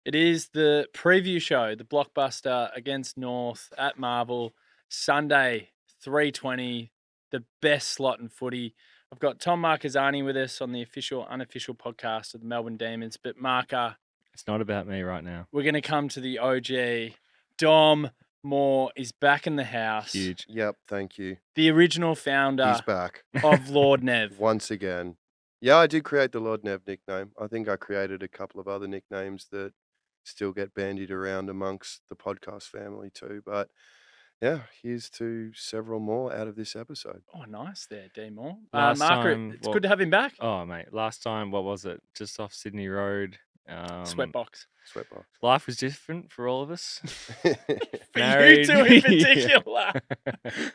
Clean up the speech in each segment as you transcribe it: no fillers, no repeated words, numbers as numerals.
It is the preview show, the blockbuster against North at Marvel, Sunday, 3:20, the best slot in footy. I've got Tom Marcazzani with us on the official, unofficial podcast of the Melbourne Demons. But Marca, It's not about me right now. we're going to come to the OG. Dom Moore is back in the house. Huge. Yep, thank you. The original founder He's back of Lord Nev. once again. Yeah, I did create the Lord Nev nickname. I think I created a couple of other nicknames that still get bandied around amongst the podcast family too. But yeah, here's to several more out of this episode. Oh, nice there, D Moore. Last Marca, time, it's good to have him back. Oh, mate. Last time, what was it? Just off Sydney Road. Sweatbox. Sweatbox. Life was different for all of us. For Married. you two in particular.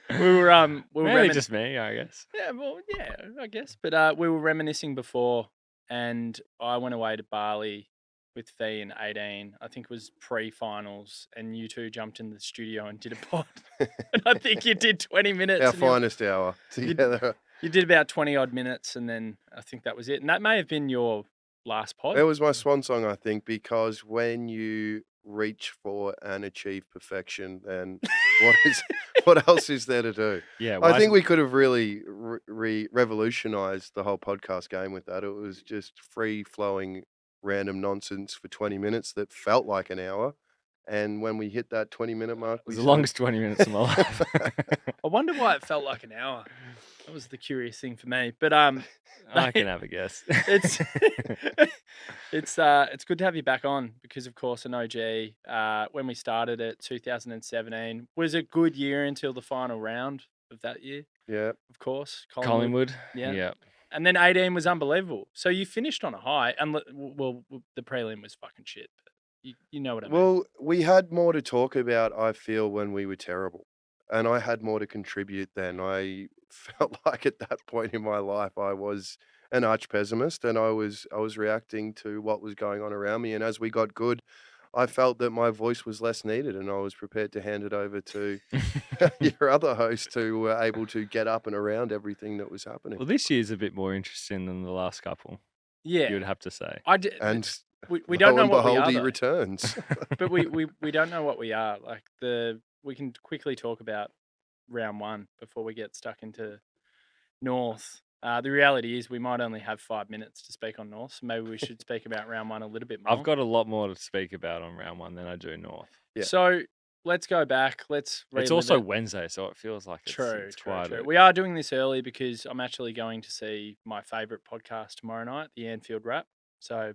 we were Mainly just me, I guess. Yeah, well, yeah, I guess. But we were reminiscing before, and I went away to Bali with Fee in 18. I think it was pre-finals, and you two jumped in the studio and did a pod. And I think you did 20 minutes. Our finest hour together. You did about 20-odd minutes, and then I think that was it. And that may have been your last pod. It was my swan song, I think, because when you reach for and achieve perfection, then what else is there to do? Yeah. I think we could have really revolutionized the whole podcast game with that. It was just free-flowing random nonsense for 20 minutes that felt like an hour. And when we hit that 20-minute mark, It was the longest 20 minutes of my life. I wonder why it felt like an hour. That was the curious thing for me. But I can have a guess. It's good to have you back on because, of course, an OG. When we started at 2017, was a good year until the final round of that year. Yeah, of course, Collingwood. Yeah. Yeah. And then 18 was unbelievable. So you finished on a high, and well, the prelim was fucking shit. But you know what I mean. Well, we had more to talk about, I feel, when we were terrible. And I had more to contribute then. I felt like at that point in my life, I was an arch pessimist, and I was reacting to what was going on around me. And as we got good, I felt that my voice was less needed, and I was prepared to hand it over to your other host who were able to get up and around everything that was happening. Well, this year's a bit more interesting than the last couple. Yeah, you would have to say. I did, and we don't know what we are. He Though. returns. But we don't know what we are. Like we can quickly talk about round one before we get stuck into North. The reality is we might only have 5 minutes to speak on North, so maybe we should speak about round one a little bit more. I've got a lot more to speak about on round one than I do North. Yeah. So let's go back. It's also Wednesday, so it feels like it's true. quite. We are doing this early because I'm actually going to see my favourite podcast tomorrow night, the Anfield Wrap. So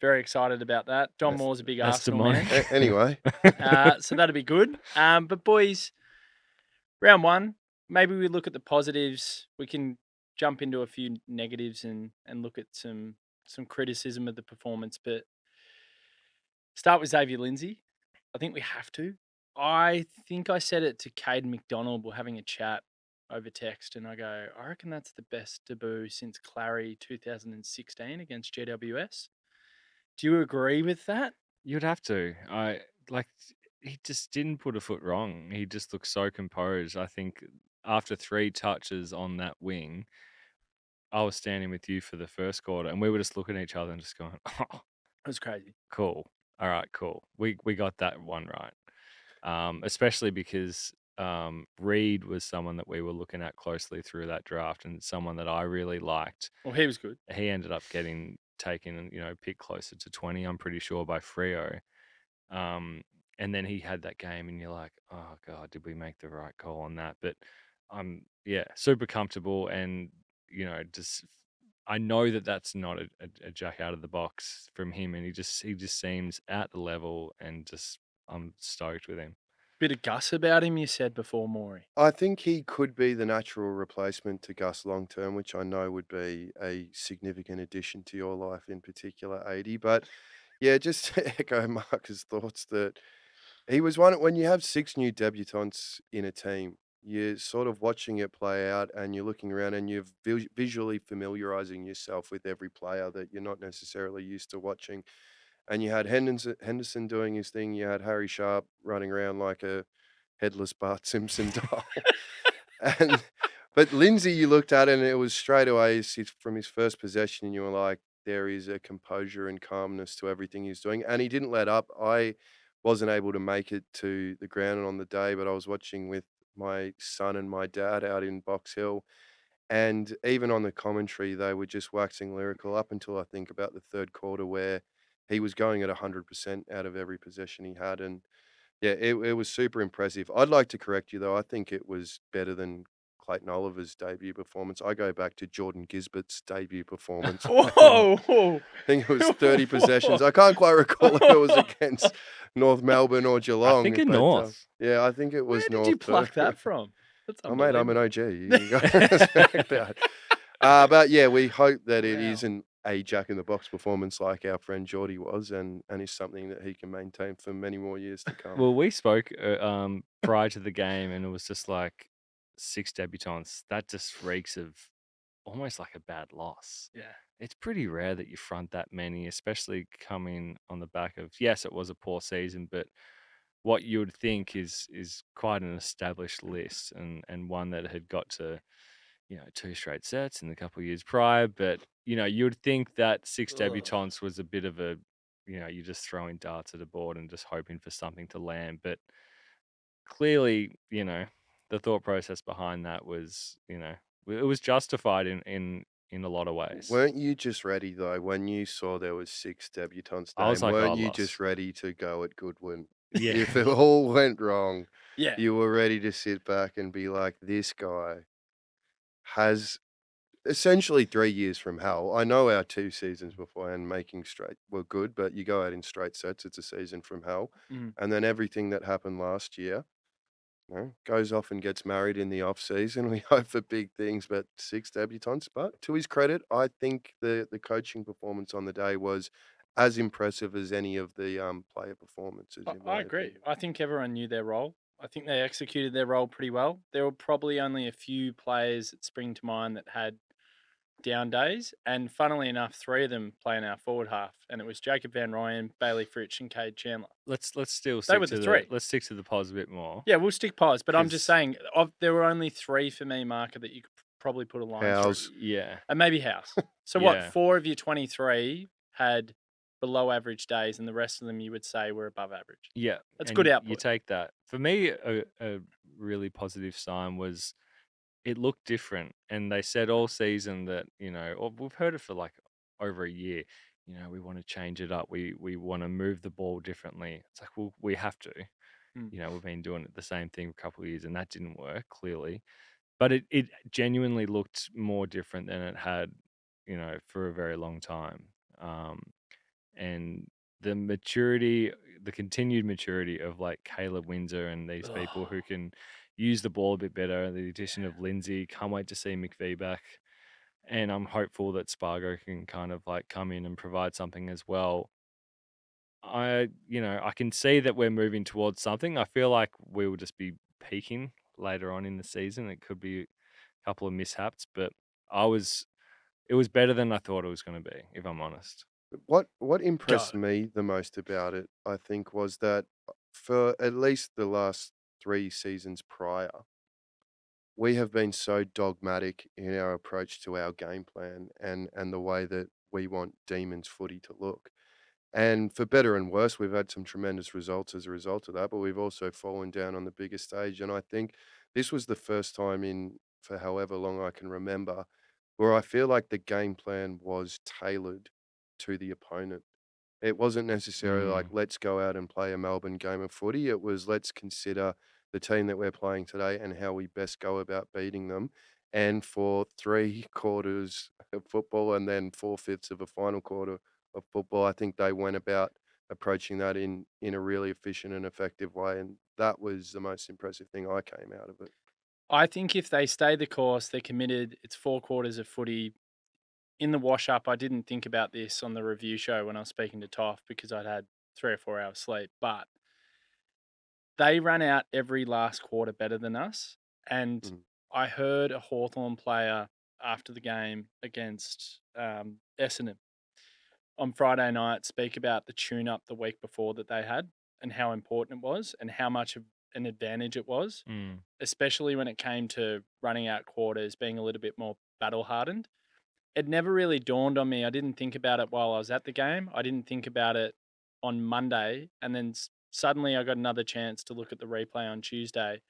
very excited about that. Dom Moore's a big Arsenal man. Anyway. So that'll be good. But boys, round one, maybe we look at the positives. We can jump into a few negatives and look at some criticism of the performance. But start with Xavier Lindsay. I think we have to. I think I said it to Caden McDonald. We're having a chat over text, and I go, I reckon that's the best debut since Clary 2016 against GWS. Do you agree with that? You'd have to. He just didn't put a foot wrong. He just looked so composed. I think after 3 touches on that wing, I was standing with you for the first quarter, and we were just looking at each other and just going, "Oh, it was crazy. Cool. All right, cool. We got that one right." Especially because Reed was someone that we were looking at closely through that draft, and someone that I really liked. Well, he was good. He ended up getting taken, picked closer to 20, I'm pretty sure, by Freo. And then he had that game, and you're like, oh God, did we make the right call on that? But super comfortable, and just I know that that's not a jack out of the box from him, and he just seems at the level, and just I'm stoked with him. Bit of Gus about him, you said before, Moorey. I think he could be the natural replacement to Gus long term, which I know would be a significant addition to your life in particular, 80. But yeah, just to echo Marcus' thoughts that he was one when you have 6 new debutants in a team, you're sort of watching it play out, and you're looking around, and you're visually familiarizing yourself with every player that you're not necessarily used to watching. And you had Henderson doing his thing. You had Harry Sharp running around like a headless Bart Simpson doll. But Lindsay, you looked at it, and it was straight away from his first possession, and you were like, there is a composure and calmness to everything he's doing, and he didn't let up. I wasn't able to make it to the ground on the day, but I was watching with my son and my dad out in Box Hill, and even on the commentary, they were just waxing lyrical up until I think about the third quarter, where he was going at 100% out of every possession he had, and yeah, it was super impressive. I'd like to correct you though. I think it was better than Clayton Oliver's debut performance. I go back to Jordan Gisbert's debut performance. Whoa! I think it was 30 possessions. I can't quite recall if it was against North Melbourne or I Geelong, think in but North. yeah, I think it Where was did North you pluck too. that from? That's Oh, mate, I'm an unbelievable. OG. You got to respect that. But yeah, we hope that it Wow. isn't a Jack in the Box performance like our friend Geordie was, and is something that he can maintain for many more years to come. Well, we spoke prior to the game, and it was just like 6 debutants. That just reeks of almost like a bad loss. Yeah. It's pretty rare that you front that many, especially coming on the back of, yes, it was a poor season, but what you would think is quite an established list, and one that had got to 2 straight sets in the couple of years prior. But you would think that 6 Ugh. debutants was a bit of a you're just throwing darts at a board and just hoping for something to land. But clearly, the thought process behind that was it was justified in a lot of ways. Weren't you just ready though when you saw there was 6 debutants I was named? like, Weren't oh, you loss. just ready to go at Goodwin? Yeah. If it all went wrong, Yeah. you were ready to sit back and be like, this guy has essentially 3 years from hell. I know our 2 seasons beforehand making straight were good, but you go out in straight sets, it's a season from hell. Mm. And then everything that happened last year, goes off and gets married in the off season. We hope for big things, but 6 debutants. But to his credit, I think the coaching performance on the day was as impressive as any of the player performances. In I my agree. opinion. I think everyone knew their role. I think they executed their role pretty well. There were probably only a few players that spring to mind that had down days, and funnily enough, 3 of them playing our forward half, and it was Jacob Van Ryan, Bayley Fritsch, and Cade Chandler. Let's still They stick were to the 3. let's stick to the pause a bit more. Yeah, we'll stick pause, but I'm just 'Cause- saying, there were only 3 for me, Marca, that you could probably put a line Howes. through, Yeah. and maybe House. So what? Yeah. 4 of your 23 had below average days, and the rest of them you would say were above average. Yeah. That's and good You output. take that. For me, a really positive sign was it looked different. And they said all season that, or we've heard it for like over a year, we want to change it up. We want to move the ball differently. It's like, well, we have to. Mm. We've been doing the same thing for a couple of years, and that didn't work, clearly. But it genuinely looked more different than it had, for a very long time. And the maturity, the continued maturity of like Caleb Windsor and these people who can use the ball a bit better. The addition of Lindsay, can't wait to see McVee back. And I'm hopeful that Spargo can kind of like come in and provide something as well. I can see that we're moving towards something. I feel like we will just be peaking later on in the season. It could be a couple of mishaps, but it was better than I thought it was going to be, if I'm honest. What impressed Go. me the most about it, I think, was that for at least the last 3 seasons prior, we have been so dogmatic in our approach to our game plan and the way that we want Demons footy to look. And for better and worse, we've had some tremendous results as a result of that, but we've also fallen down on the biggest stage. And I think this was the first time in for however long I can remember where I feel like the game plan was tailored to the opponent. It wasn't necessarily like, let's go out and play a Melbourne game of footy. It was, let's consider the team that we're playing today and how we best go about beating them. And for 3 quarters of football and then 4/5 of a final quarter of football, I think they went about approaching that in a really efficient and effective way. And that was the most impressive thing I came out of it. I think if they stay the course, they're committed. It's 4 quarters of footy. In the wash up, I didn't think about this on the review show when I was speaking to Toff because I'd had 3 or 4 hours sleep, but they ran out every last quarter better than us. And I heard a Hawthorn player after the game against Essendon on Friday night speak about the tune-up the week before that they had and how important it was and how much of an advantage it was, especially when it came to running out quarters, being a little bit more battle-hardened. it never really dawned on me. I didn't think about it while I was at the game. I didn't think about it on Monday. And then suddenly I got another chance to look at the replay on Tuesday.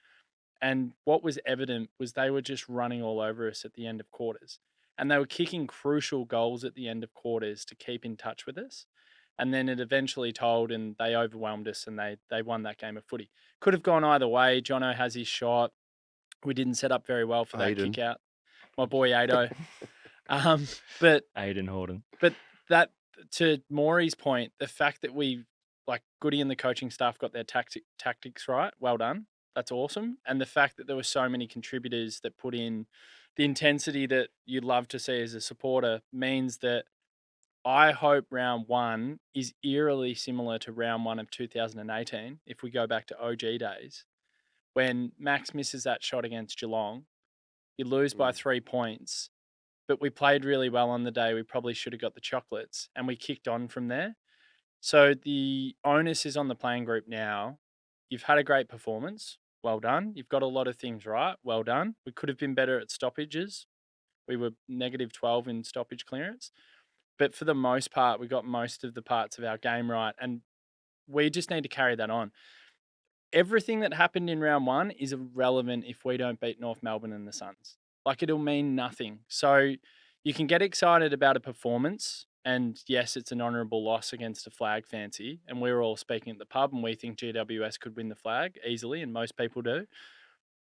And what was evident was they were just running all over us at the end of quarters. And they were kicking crucial goals at the end of quarters to keep in touch with us. And then it eventually told, and they overwhelmed us, and they won that game of footy. Could have gone either way. Jono has his shot. We didn't set up very well for that Aiden. kick out. My boy Ado. But Aiden Horton. but that, to Moorey's point, the fact that we, like, Goody and the coaching staff got their tactics right, well done. That's awesome. And the fact that there were so many contributors that put in the intensity that you'd love to see as a supporter means that I hope round one is eerily similar to round one of 2018, if we go back to OG days, when Max misses that shot against Geelong. You lose by 3 points, but we played really well on the day. We probably should have got the chocolates, and we kicked on from there. So the onus is on the playing group now. You've had a great performance. Well done. You've got a lot of things right. Well done. We could have been better at stoppages. We were negative 12 in stoppage clearance. But for the most part, we got most of the parts of our game right, and we just need to carry that on. Everything that happened in round one is irrelevant if we don't beat North Melbourne and the Suns. Like, it'll mean nothing. So you can get excited about a performance, and yes, it's an honourable loss against a flag fancy, and we were all speaking at the pub, and we think GWS could win the flag easily, and most people do.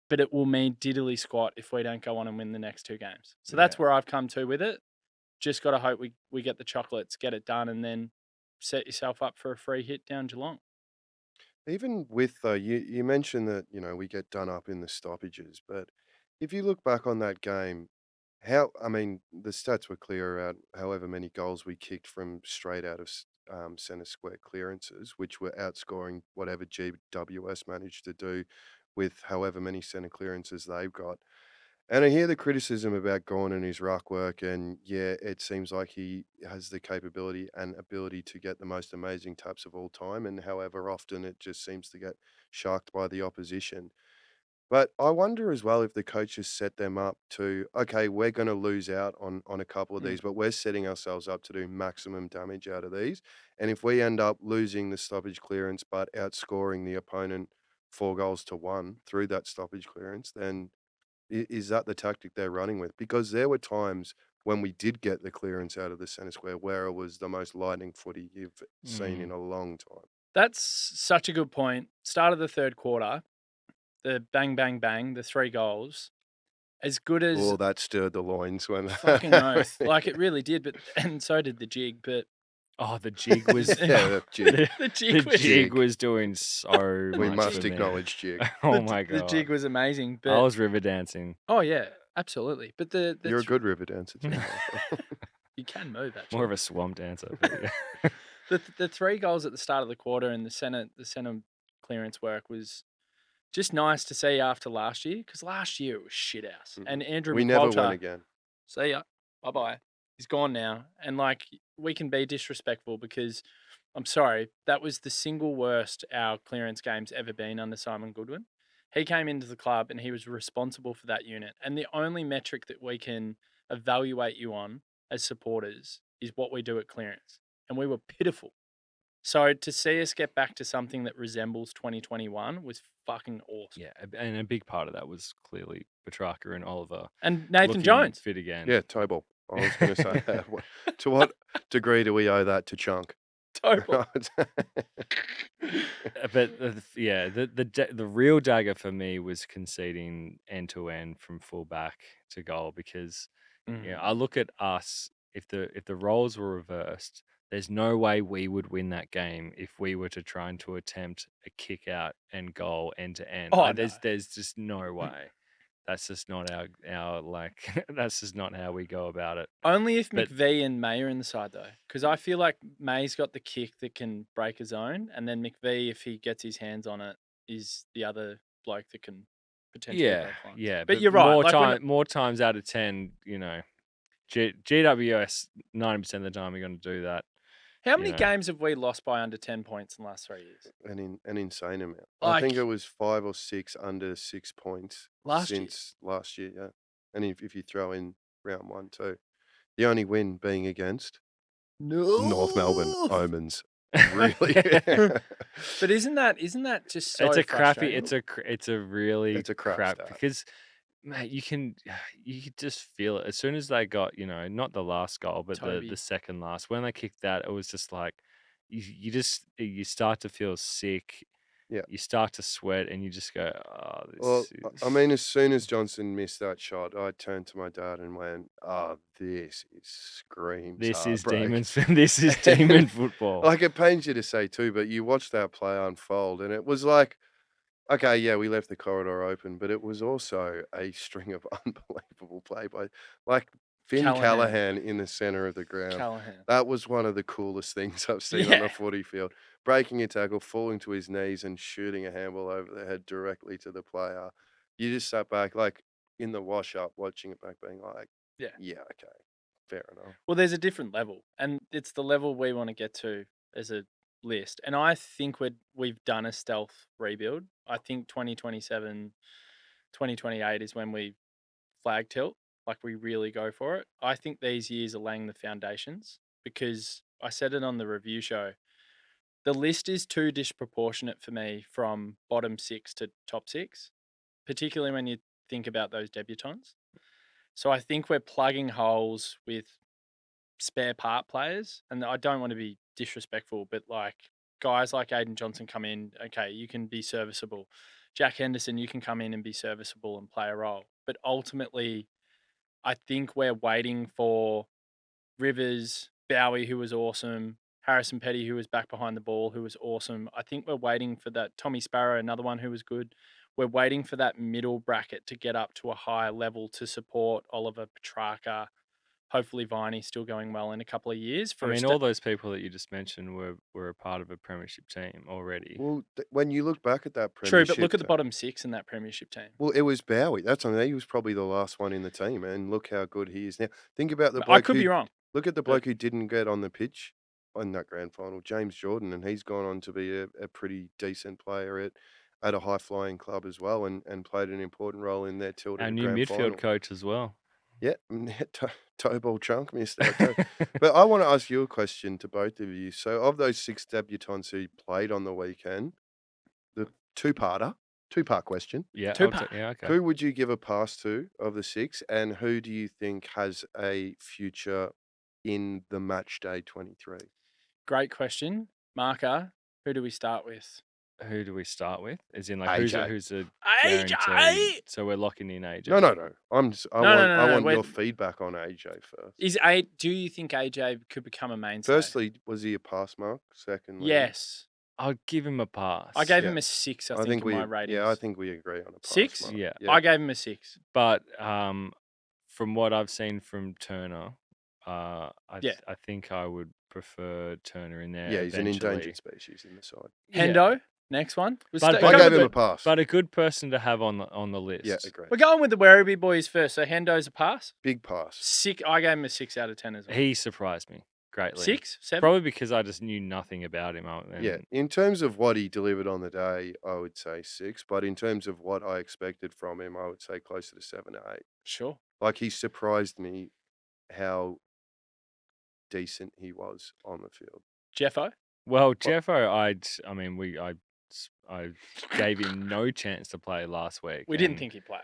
But it will mean diddly squat if we don't go on and win the next 2 games. So that's where I've come to with it. Just got to hope we get the chocolates, get it done, and then set yourself up for a free hit down Geelong. Even with, you mentioned that, we get done up in the stoppages, but if you look back on that game, the stats were clear about however many goals we kicked from straight out of centre square clearances, which were outscoring whatever GWS managed to do with however many centre clearances they've got. And I hear the criticism about Gawn and his ruck work, and yeah, it seems like he has the capability and ability to get the most amazing taps of all time, and however often it just seems to get sharked by the opposition. But I wonder as well if the coaches set them up to, okay, we're going to lose out on a couple of these, but we're setting ourselves up to do maximum damage out of these. And if we end up losing the stoppage clearance but outscoring the opponent 4-1 through that stoppage clearance, then is that the tactic they're running with? Because there were times when we did get the clearance out of the centre square where it was the most lightning footy you've seen in a long time. That's such a good point. Start of the third quarter, the bang, bang, bang, the 3 goals, as good as... Oh, that stirred the loins when... Fucking oath. Like, it really did, and so did the jig, but... Oh, the jig was... the jig. The jig was doing so We much must for me. acknowledge jig. Oh my God. The jig was amazing, but... I was river dancing. Oh, yeah, absolutely. But You're a good river dancer, too. You can move, actually. More of a swamp dancer. But yeah. The 3 goals at the start of the quarter and the centre clearance work was just nice to see after last year, because last year it was shit house. And Andrew We McQualter, never won again. See ya. Bye-bye. He's gone now. And, like, we can be disrespectful because, I'm sorry, that was the single worst our clearance game's ever been under Simon Goodwin. He came into the club and he was responsible for that unit. And the only metric that we can evaluate you on as supporters is what we do at clearance. And we were pitiful. So to see us get back to something that resembles 2021 was fucking awesome. Yeah, and a big part of that was clearly Petrarca and Oliver. And Nathan looking Jones. Fit again. Yeah, toe ball. I was going to say that. To what degree do we owe that to Chunk? Total. But the real dagger for me was conceding end to end from fullback to goal, because I look at us, if the roles were reversed, there's no way we would win that game if we were to try to attempt a kick out and goal end to end. Oh, there's just no way. That's just not our like. That's just not how we go about it. Only if McVee and May are in the side, though, because I feel like May's got the kick that can break his own, and then McVee, if he gets his hands on it, is the other bloke that can potentially break lines. Yeah. But you're right. More times out of 10, GWS 90% of the time we're going to do that. How many games have we lost by under 10 points in the last 3 years? An insane amount. I think it was 5 or 6 under 6 points since last year, yeah. And if you throw in round 1 too. The only win being against No. North Melbourne Omens. Really? But isn't that just so It's a crappy. frustrating? It's a really It's a crap crap start. because, mate, you can just feel it as soon as they got not the last goal, but Toby. the second last. When they kicked that, it was just like you start to feel sick. Yeah. You start to sweat, and you just go, "Oh, Well, this I is." mean, as soon as Johnson missed that shot, I turned to my dad and went, "Oh, this screams This is heartbreak." demons. This is demon football. Like, it pains you to say too, but you watch that play unfold, and it was like, okay, yeah, we left the corridor open, but it was also a string of unbelievable play by, like, Finn Callahan in the center of the ground. Callahan. That was one of the coolest things I've seen on Yeah. a footy field. Breaking a tackle, falling to his knees, and shooting a handball over the head directly to the player. You just sat back, like, in the wash-up, watching it back, being like, Yeah. yeah, okay, fair enough. Well, there's a different level, and it's the level we want to get to as a list. And I think we've done a stealth rebuild. I think 2027, 2028 is when we flag tilt, like we really go for it. I think these years are laying the foundations because I said it on the review show. The list is too disproportionate for me from bottom 6 to top 6, particularly when you think about those debutants. So I think we're plugging holes with spare part players, and I don't want to be disrespectful, but like guys like Aiden Johnson come in, okay, you can be serviceable. Jack Henderson, you can come in and be serviceable and play a role. But ultimately, I think we're waiting for Rivers, Bowie, who was awesome, Harrison Petty, who was back behind the ball, who was awesome. I think we're waiting for that. Tommy Sparrow, another one who was good. We're waiting for that middle bracket to get up to a higher level to support Oliver Petrarca. Hopefully, Viney's still going well in a couple of years. I mean, all those people that you just mentioned were a part of a premiership team already. Well, when you look back at that True, premiership, but look at the bottom 6 in that premiership team. Well, it was Bowie. That's on. He was probably the last one in the team, and look how good he is now. Think about the I bloke could who be wrong. look at the bloke who didn't get on the pitch in that grand final, James Jordan, and he's gone on to be a pretty decent player at a high flying club as well, and played an important role in their tilt. Our new midfield coach as well. Yeah, toe ball chunk missed out too. But I want to ask you a question to both of you. So, of those 6 debutants who played on the weekend, the two-part question. Yeah, Two-part. yeah, okay. Who would you give a pass to of the 6, and who do you think has a future in the match day 23? Great question. Marca, who do we start with? Who do we start with? As in, like, AJ. who's a AJ! guarantee? So we're locking in AJ. No. I want No. your feedback on AJ first. Do you think AJ could become a mainstay? Firstly, was he a pass mark? Secondly, Yes. I'll give him a pass. I gave Yeah. him a 6, I think, in my ratings. Yeah, I think we agree on a pass 6? mark. Yeah. I gave him a 6. But from what I've seen from Turner, I think I would prefer Turner in there. Yeah, he's eventually. an endangered species in the side. Hendo, next one. But I gave him a pass. But a good person to have on the list. Yeah, agree. We're going with the Werribee boys first. So Hendo's a pass. Big pass. 6. I gave him a 6 out of 10 as well. He surprised me greatly. 6, 7. Probably because I just knew nothing about him. Yeah, in terms of what he delivered on the day, I would say 6. But in terms of what I expected from him, I would say closer to 7 or 8. Sure. Like, he surprised me how decent he was on the field. Jeffo. Well, Jeffo, I gave him no chance to play last week. We didn't think he'd play.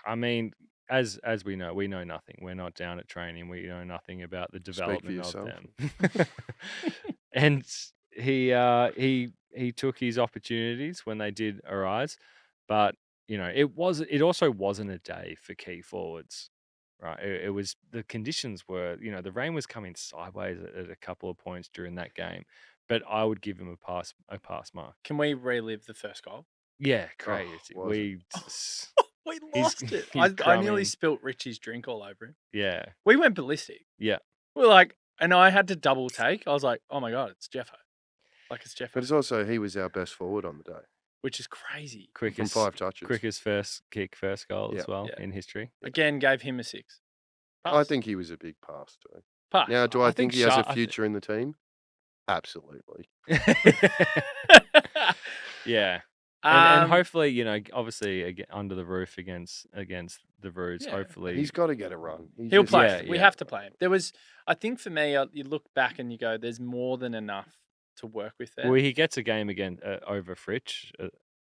I mean, as we know nothing. We're not down at training. We know nothing about the development of them. And he took his opportunities when they did arise, but it also wasn't a day for key forwards. Right, it was the conditions were the rain was coming sideways at a couple of points during that game, but I would give him a pass mark. Can we relive the first goal? Yeah, crazy. We lost it. he's I nearly drumming. spilt Richie's drink all over him. Yeah, We went ballistic. yeah. We're like, and I had to double take. I was like, oh my God, it's Jeffo. Like, it's Jeffo. But it's also, he was our best forward on the day. Which is crazy. Quickest From 5 touches. Quickest first goal as well Yeah. in history. Again, gave him a 6. I Pass. think he was a big pass too. Pass. Now, do I think he has Sharp- a future in the team? Absolutely. Yeah. And hopefully, you know, obviously under the roof against the Roos, Yeah. hopefully He's got to get a run. he'll play. Yeah, We yeah. have to play him. There was, I think for me, you look back and you go, there's more than enough to work with there. Well, he gets a game again over Fritsch,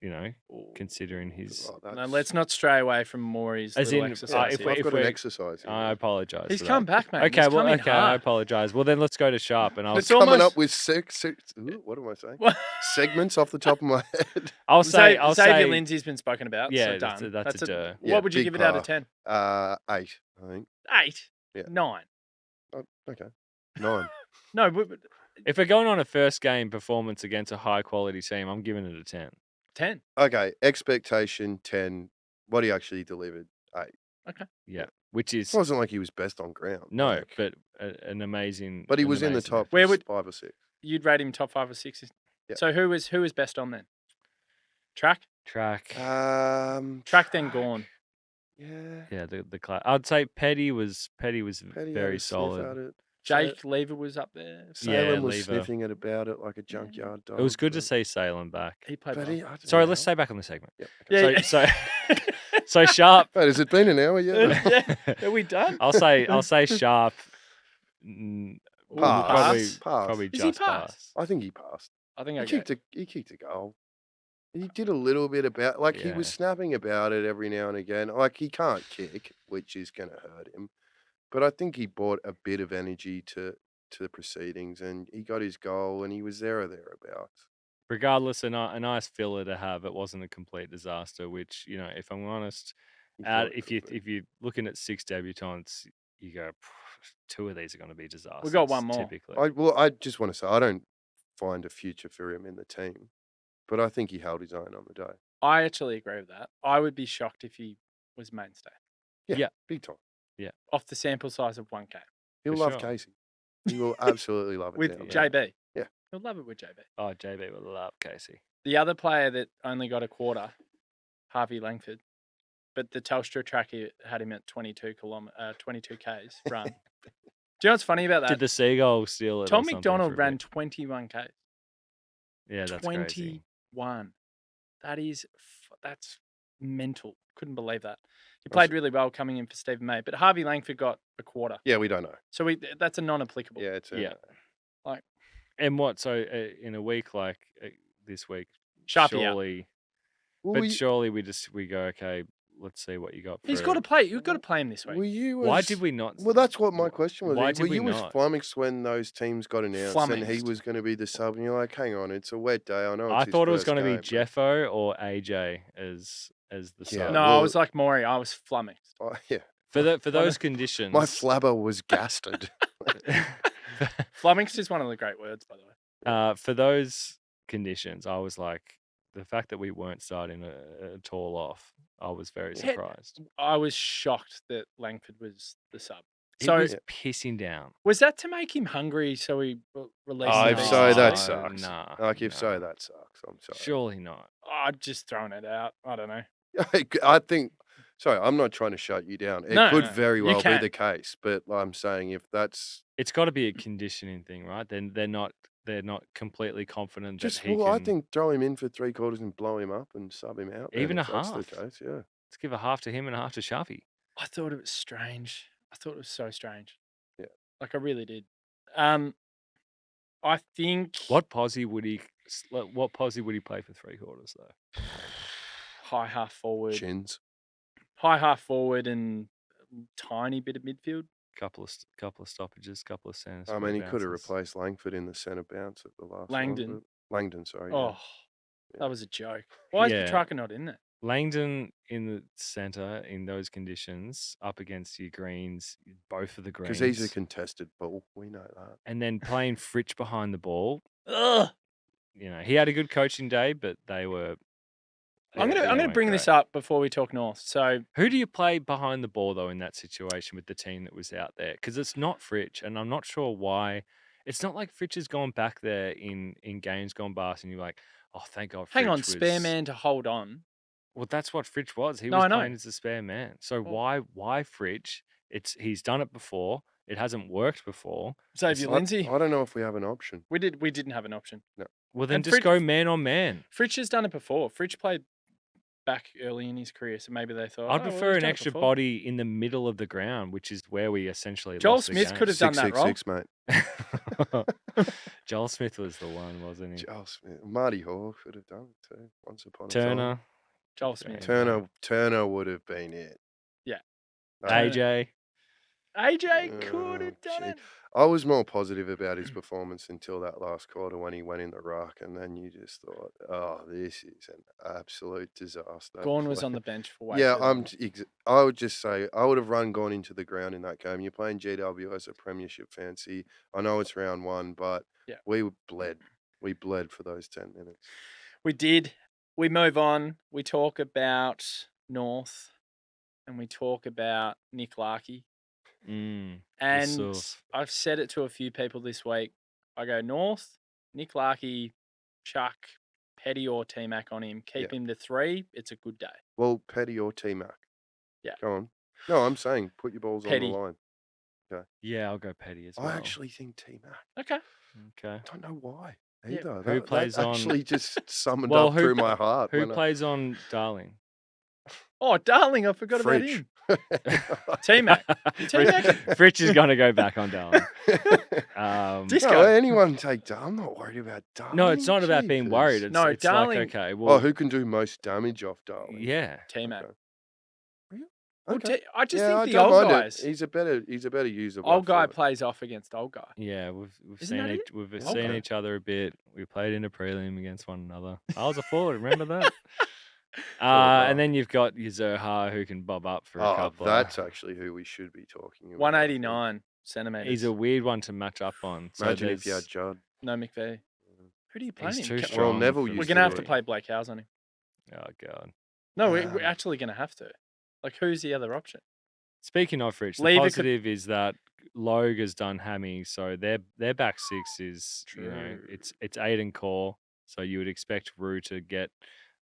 you know, Ooh. considering his. Oh, No, that's- let's not stray away from Moorey's As little in, exercise. if here. we- I've got an we're- exercise. I apologize. He's for come that. back, mate. Okay, He's well, coming okay, I hard. apologize. Well, then let's go to Sharp, and I'll It's Coming almost- up with six what am I saying? What? Segments off the top of my head. I'll say Xavier Lindsay's been spoken about. Yeah, so done. that's a duh. Yeah, What would you big give it out of par. 10? 8, I think. 8? Yeah. 9? Oh, okay. 9. No, but If we're going on a first game performance against a high quality team, I'm giving it a 10. 10. Okay, expectation 10. What he actually delivered, 8. Yeah, which is It wasn't like he was best on ground. no, like- but an amazing. but he an was in the amazing top effort. Where would- 5 or 6. You'd rate him top 5 or 6? Yeah. So who was best on then? Track? track. Track then Gorn. Yeah. Yeah, the class. I'd say Petty was Petty had very a sniff solid. at it. Jake Lever was up there. Salem was Lever. sniffing it about it like a junkyard dog. It was good to but- see Salem back. He played But well. he, I don't Sorry, know. let's stay back on the segment. Yep, okay. Yeah, So Sharp. Wait, has it been an hour yet? Are we done? I'll say Sharp. Pass. Probably Is he just pass? pass. I think he passed. I think He kicked a goal. He did a little bit about, like he was Yeah. snapping about it every now and again. Like he can't kick, which is going to hurt him. But I think he brought a bit of energy to the proceedings, and he got his goal, and he was there or thereabouts. Regardless, a nice filler to have. It wasn't a complete disaster. Which, you know, if I'm honest, He thought it if could be. you're looking at 6 debutants, you go 2 of these are going to be disasters. one more. Typically. I just want to say I don't find a future for him in the team, but I think he held his own on the day. I actually agree with that. I would be shocked if he was mainstay. Yeah. Big time. Off the sample size of 1K. He'll For love sure. Casey. He will absolutely love it With down Yeah. there. JB. Yeah. He'll love it with JB. Oh, JB would love Casey. The other player that only got a quarter, Harvey Langford, but the Telstra tracker had him at 22 Ks run. Do you know what's funny about that? Did the Seagull steal it? or Tom something McDonald for a ran bit? 21 Ks. Yeah, that's crazy. 21. That's mental. Couldn't believe that. He That's- played really well coming in for Stephen May, but Harvey Langford got a quarter. Yeah, we don't know. So that's a non-applicable. Yeah, it's a, Yeah. And what? So in a week like this week, Sharpie out. surely, Well, but surely we go, okay, let's see what you got. He's for- got to play. You've got to play him this week. were you Why as- did we not? Well, that's what my question was. Why did were we you as not? flummoxed when those teams got announced and he Flummoxed. was going to be the sub? And you're like, hang on, it's a wet day. I know. It's I his thought it was first going to be game, but- Jeffo or AJ as the Yeah, sub. No, I well- was like Moorey. I was flummoxed. Oh, yeah, For those conditions. my flabber was gasted. Flummoxed is one of the great words, by the way. For those conditions, I was like, the fact that we weren't starting a tall off, I was very Yeah. surprised. I was shocked that Langford was the sub. He So was pissing down. was that to make him hungry so he released Oh, the if beast so, this that week? sucks. Nah, Like if so, nah. that sucks. I'm sorry. Surely not. I'd just thrown it out. I don't know. I think. Sorry, I'm not trying to shut you down. It No, could no, very you well be can. the case, but I'm saying if that's It's got to be a conditioning thing, right? Then they're not completely confident just, that he well, can. I think throw him in for 3/4 and blow him up and sub him out. then Even a if that's the half. case, yeah. Let's give a half to him and a half to Sharpie. I thought it was strange. I thought it was so strange. Yeah. Like I really did. I think What posse would he play for 3/4 though? high half forward, Chins. high half forward, and tiny bit of midfield. Couple of stoppages, couple of centers. I mean, he could have replaced Langford in the centre bounce at the last one, Langdon. but- Langdon, sorry. Oh, Yeah. that was a joke. Why is Yeah. Petrarca not in there? Langdon in the centre in those conditions up against your greens, both of the greens. Because he's a contested ball. We know that. and then playing Fritsch behind the ball. Ugh. You know, he had a good coaching day, but they were. I'm they gonna weren't bring this great. up before we talk North. So Who do you play behind the ball though in that situation with the team that was out there? Because it's not Fritsch, and I'm not sure why. It's not like Fritsch has gone back there in games gone past, and you're like, oh, thank God. hang Fritsch on, was... spare man to hold on. Well, that's what Fritsch was. He No, was I know. playing as a spare man. So Well- why Fritsch? He's done it before. It hasn't worked before. Xavier I- Lindsay. I don't know if we have an option. We didn't have an option. No. Well, then And just Fritsch, go man on man. Fritsch has done it before. Fritsch played back early in his career, so maybe they thought, I'd oh, well, prefer he's an done it extra before. body in the middle of the ground, which is where we essentially Joel lost the Smith game. could have done that role. 666, mate. Joel Smith was the one, wasn't he? Joel Smith. Marty Hall could have done it too. Once upon a Turner, time. Joel Smith. Turner would have been it. Yeah. AJ. AJ could have done gee. it. I was more positive about his performance until that last quarter when he went in the ruck, and then you just thought, "Oh, this is an absolute disaster." Gorn was on the bench for way Yeah, too long. I would just say I would have run Gorn into the ground in that game. You're playing GW as a premiership fancy. I know it's round one, but Yeah. we bled. We bled for those 10 minutes. We did. We move on. We talk about North, and we talk about Nick Larkey. And sauce. I've said it to a few people this week. I go North, Nick Larkey, Chuck, Petty or T-Mac on him. Keep him to 3. It's a good day. Well, Petty or T-Mac. Yeah. Go on. No, I'm saying put your balls Petty. on the line. Okay. Yeah, I'll go Petty as well. I actually think T-Mac. Okay. Okay. I don't know why Yeah. either. Who plays on- actually just summoned Well, up who through pla- my heart. Who when I- plays on Darling? Oh, darling, I forgot about Fritsch. him. T-Mac. T-Mac. Fritsch is going to go back on Darling. Disco. No, anyone take I'm not worried about Darling. No, it's not about being worried. Jeepers. It's, No, it's Darling- like, okay, Oh, well, who can do most damage off Darling? yeah. T-Mac. Okay. Well, Okay. I just Yeah, I think the don't old mind it. guys. He's a better user. of Old left guy foot. plays off against old guy. Yeah, we've Isn't seen that each, we've it? seen Okay. each other a bit. We played in a prelim against one another. I was a forward, remember that? And then you've got your Zohar who can bob up for a Oh, couple. that's actually who we should be talking about. 189 centimeters. He's a weird one to match up on. So Imagine if you had there's- Judd. No McVeigh. Who do you play He's him? too Ca- strong. Neville for used We're to going to have do to it. play Blake Howes on him. Oh god. No, we're Ah. actually going to have to. Like, who's the other option? Speaking of Fritsch, the Lever could- positive is that Logue has done hammy, so their back six is True. it's Aiden Core, so you would expect Rue to get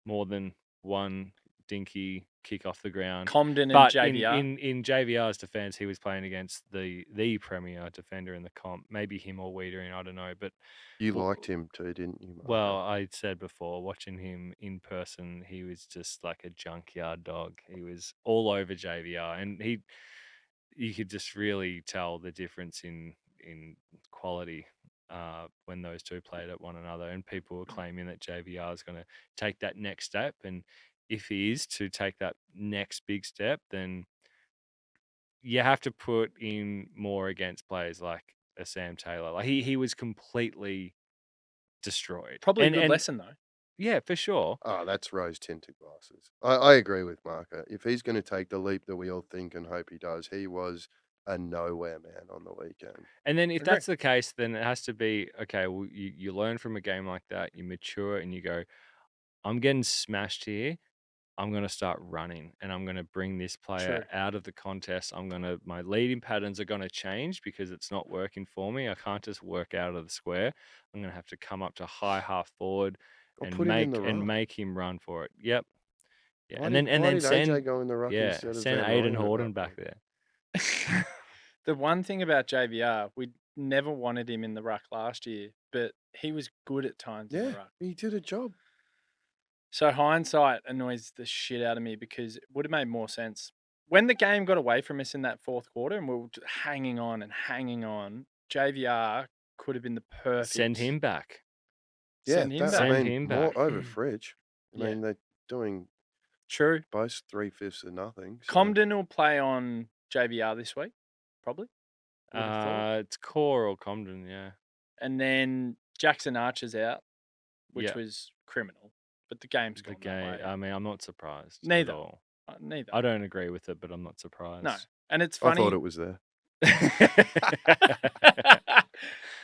more than one dinky kick off the ground. Comden and But JVR. in JVR's defense, he was playing against the premier defender in the comp. Maybe him or Wiedering, I don't know. But You Well- liked him too, didn't you? Marco? well, I said before, watching him in person, he was just like a junkyard dog. He was all over JVR, and you could just really tell the difference in quality when those two played at one another. And people were claiming that JVR is going to take that next step, and if he is to take that next big step, then you have to put in more against players like a Sam Taylor. Like he was completely destroyed. Probably a good And lesson, though. yeah, for sure. Oh, that's rose tinted glasses. I agree with Marco. If he's going to take the leap that we all think and hope he does, he was a nowhere man on the weekend. And then if Agree. that's the case, then it has to be okay. Well, you learn from a game like that, you mature, and you go, I'm getting smashed here. I'm going to start running, and I'm going to bring this player True. out of the contest. My leading patterns are going to change because it's not working for me. I can't just work out of the square. I'm going to have to come up to high half forward Or and put him in the ruck. make him run for it. Yep. Yeah. Why And did- then why did send AJ go in the ruck instead of send Van Aiden Rooyen at Horden that back point? there. The one thing about JVR, we never wanted him in the ruck last year, but he was good at times in the Yeah, ruck. he did a job. So hindsight annoys the shit out of me because it would have made more sense. When the game got away from us in that fourth quarter and we were just hanging on, JVR could have been the perfect. Send him back. Yeah, Send him that- back. I Send mean, him more back. over Fritsch. I Yeah. mean, they're doing True. both 3/5 of nothing. so- Comden will play on JVR this week, probably. Would have thought. It's Core or Comden, yeah. And then Jackson Archer's out, which Yeah. was criminal. But the game's The gone game. that way. I mean, I'm not surprised. Neither. At all. Neither. I don't agree with it, but I'm not surprised. No. And it's I funny. thought it was there.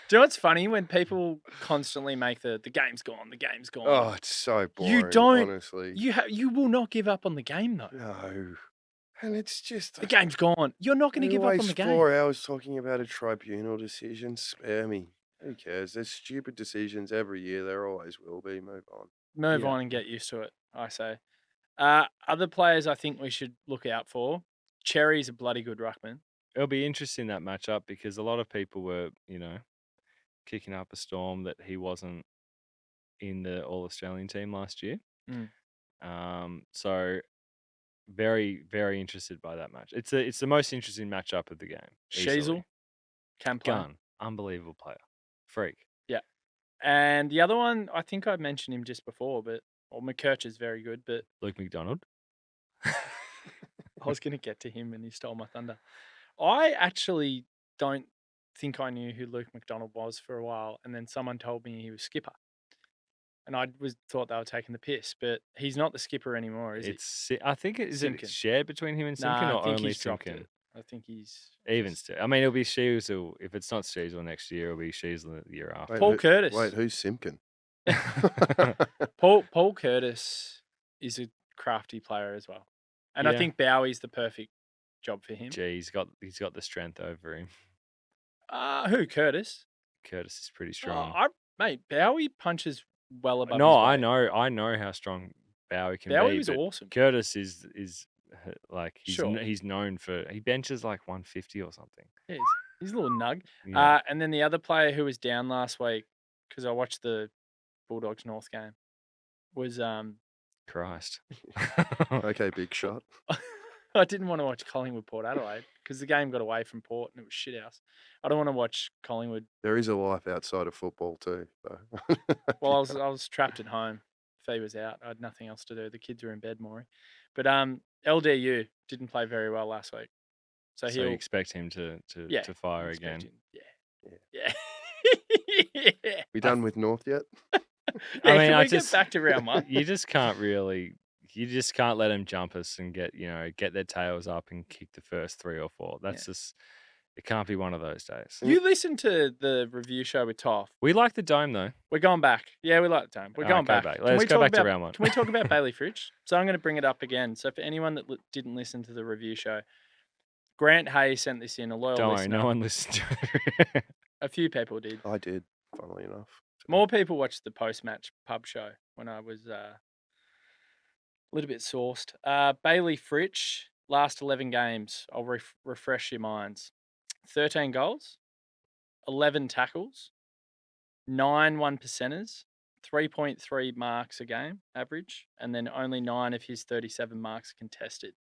Do you know what's funny? When people constantly make the game's gone, the game's gone. Oh, it's so boring. You don't- honestly. You will not give up on the game, though. No, and it's just The game's gone. You're not going to we give up on waste the game. 4 hours talking about a tribunal decision. Spare me. Who cares? There's stupid decisions every year. There always will be. Move on. Move Yeah. on and get used to it, I say. Other players I think we should look out for. Cherry's a bloody good ruckman. It'll be interesting that matchup because a lot of people were, kicking up a storm that he wasn't in the All-Australian team last year. Mm. So very, very interested by that match. It's the most interesting matchup of the game. Sheasel Easily. can play. Gun, unbelievable player, freak. Yeah. And the other one, I think I mentioned him just before, McKerch is very good, but Luke McDonald. I was going to get to him and he stole my thunder. I actually don't think I knew who Luke McDonald was for a while, and then someone told me he was skipper. And I thought they were taking the piss, but he's not the skipper anymore, is he? I think is it Simpkin. shared between him and Simpkin, Nah, I or think only he's dropped Simpkin? it. I think he's Even just- still, I mean, it'll be Sheasel. If it's not Sheasel next year, it'll be Sheasel the year after. Paul Curtis. Wait, who's Simpkin? Paul Curtis is a crafty player as well, and I Yeah. think Bowie's the perfect job for him. Gee, he's got the strength over him. Who Curtis? Curtis is pretty Oh, strong. mate, Bowie punches well above. No, his I weight. know how strong Bowie can Bowie be. was but awesome. Curtis is like Sure. he's known for, he benches like 150 or something. Yeah, he's a little nug. Yeah. And then the other player who was down last week, because I watched the Bulldogs North game, was Christ. Okay, big shot. I didn't want to watch Collingwood Port Adelaide because the game got away from Port and it was shit house. I don't want to watch Collingwood. There is a life outside of football too, though. Well, I was trapped at home. Fee was out. I had nothing else to do. The kids were in bed, Moorey. But LDU didn't play very well last week, so So you he'll expect him to fire again? expect him. Yeah. We done with North yet? Yeah, I mean, can I we just- get back to round one? You just can't let them jump us and get their tails up and kick the first 3 or 4. That's just, it can't be one of those days. You listened to the review show with Toff. We like the dome though. We're going back. Yeah, we like the time. We're All right, going go back. back. Let's go back to round one. Can we talk about Bayley Fritsch? So I'm going to bring it up again. So for anyone that didn't listen to the review show, Grant Hay sent this in, a loyal Don't worry, listener. no one listened to it. A few people did. I did, funnily enough. More people watched the post-match pub show when I was a little bit sourced. Bayley Fritsch, last 11 games. I'll refresh your minds. 13 goals, 11 tackles, 9 1%ers, 3.3 marks a game average, and then only 9 of his 37 marks contested.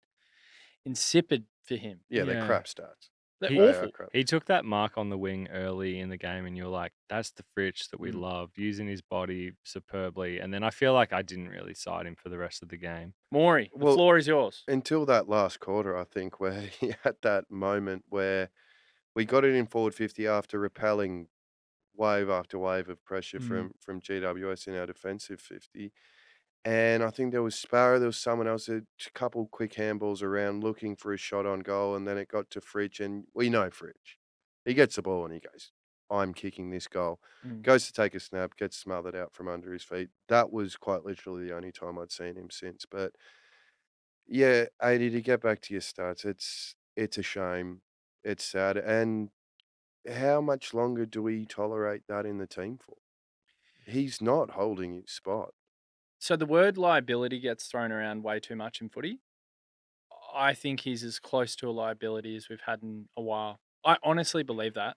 Insipid for him. Yeah, Yeah. they're crap stats. They're He- awful. Crap. He took that mark on the wing early in the game, and you're like, that's the Fritsch that we Mm. love, using his body superbly. And then I feel like I didn't really side him for the rest of the game. Maury, the Well, floor is yours. Until that last quarter, I think, where he had that moment where we got it in forward 50 after repelling wave after wave of pressure from GWS in our defensive 50. And I think there was Sparrow, there was someone else, a couple quick handballs around looking for a shot on goal, and then it got to Fritsch, and we know Fritsch. He gets the ball and he goes, I'm kicking this goal. Mm. Goes to take a snap, gets smothered out from under his feet. That was quite literally the only time I'd seen him since. But yeah, 80, to get back to your stats, it's a shame. It's sad. And how much longer do we tolerate that in the team for? He's not holding his spot. So the word liability gets thrown around way too much in footy. I think he's as close to a liability as we've had in a while. I honestly believe that.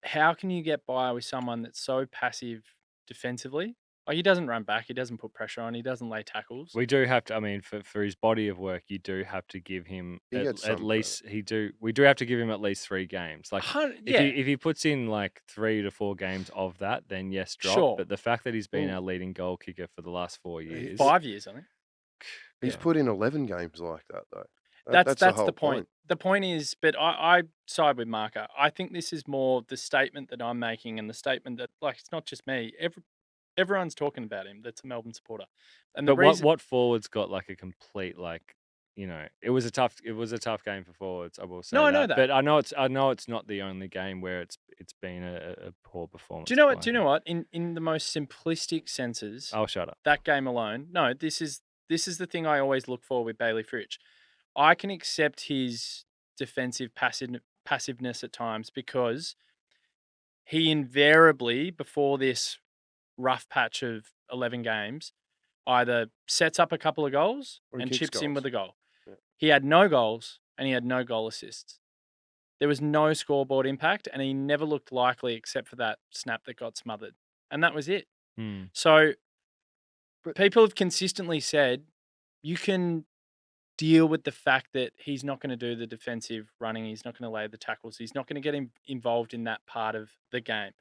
How can you get by with someone that's so passive defensively? Like, he doesn't run back, he doesn't put pressure on, he doesn't lay tackles. We do have to, I mean, for his body of work, you do have to give him He gets at some least, we do have to give him at least 3 games. Like, if he puts in like 3 to 4 games of that, then yes, drop. Sure. But the fact that he's been Well, our leading goal kicker for the last 4 years. 5 years, I think. He's Yeah. put in 11 games like that, though. That's the whole the point. The point is, but I side with Marca. I think this is more the statement that I'm making, and the statement that, like, it's not just me. Everyone's talking about him that's a Melbourne supporter. And the But reason, what forwards got like a complete, like, it was a tough game for forwards, I will say. No, I know that. But I know it's not the only game where it's been a poor performance. do you know what? by Do you know him. what? In the most simplistic senses, I'll shut up. that game alone. No, this is the thing I always look for with Bayley Fritsch. I can accept his defensive passiveness at times because he invariably, before this rough patch of 11 games, either sets up a couple of goals Or he and kicks chips in goals. with a goal. Yeah. He had no goals and he had no goal assists. There was no scoreboard impact and he never looked likely except for that snap that got smothered. And that was it. Mm. So But people have consistently said you can deal with the fact that he's not going to do the defensive running, he's not going to lay the tackles, he's not going to get involved in that part of the game.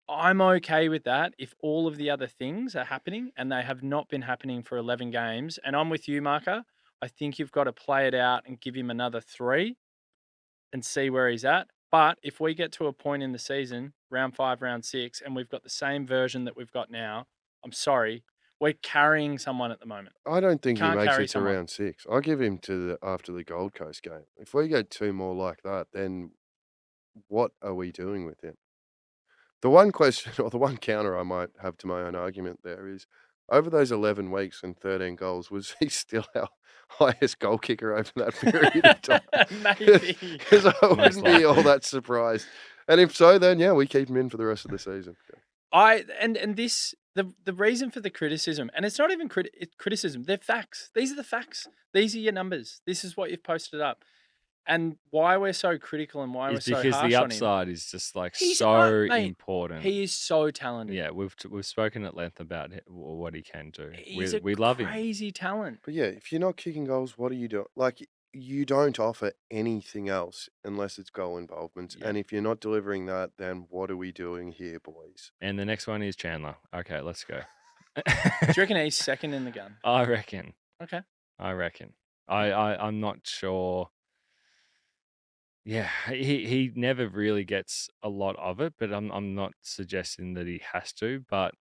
I'm okay with that if all of the other things are happening, and they have not been happening for 11 games. And I'm with you, Marca. I think you've got to play it out and give him another 3 and see where he's at. But if we get to a point in the season, round 5, round 6, and we've got the same version that we've got now, I'm sorry, we're carrying someone at the moment. I don't think he Can't makes carry it to someone. round 6. I give him to after the Gold Coast game. If we get 2 more like that, then what are we doing with him? The one question or the one counter I might have to my own argument there is, over those 11 weeks and 13 goals, was he still our highest goal kicker over that period of time? Maybe. Because I Most wouldn't be all likely. that surprised. And if so, then yeah, we keep him in for the rest of the season. The reason for the criticism, and it's not even criticism, they're facts. These are the facts. These are your numbers. This is what you've posted up. And why we're so critical and why we're It's so because harsh the on him. upside is just like He's so mate, important. he is so talented. Yeah, we've spoken at length about what he can do. He's We a love him. crazy talent. But yeah, if you're not kicking goals, what are you doing? Like, you don't offer anything else unless it's goal involvement. Yeah. And if you're not delivering that, then what are we doing here, boys? And the next one is Chandler. Okay, let's go. Do you reckon he's second in the gun? I reckon. Okay. I'm not sure. Yeah, he never really gets a lot of it, but I'm not suggesting that he has to, but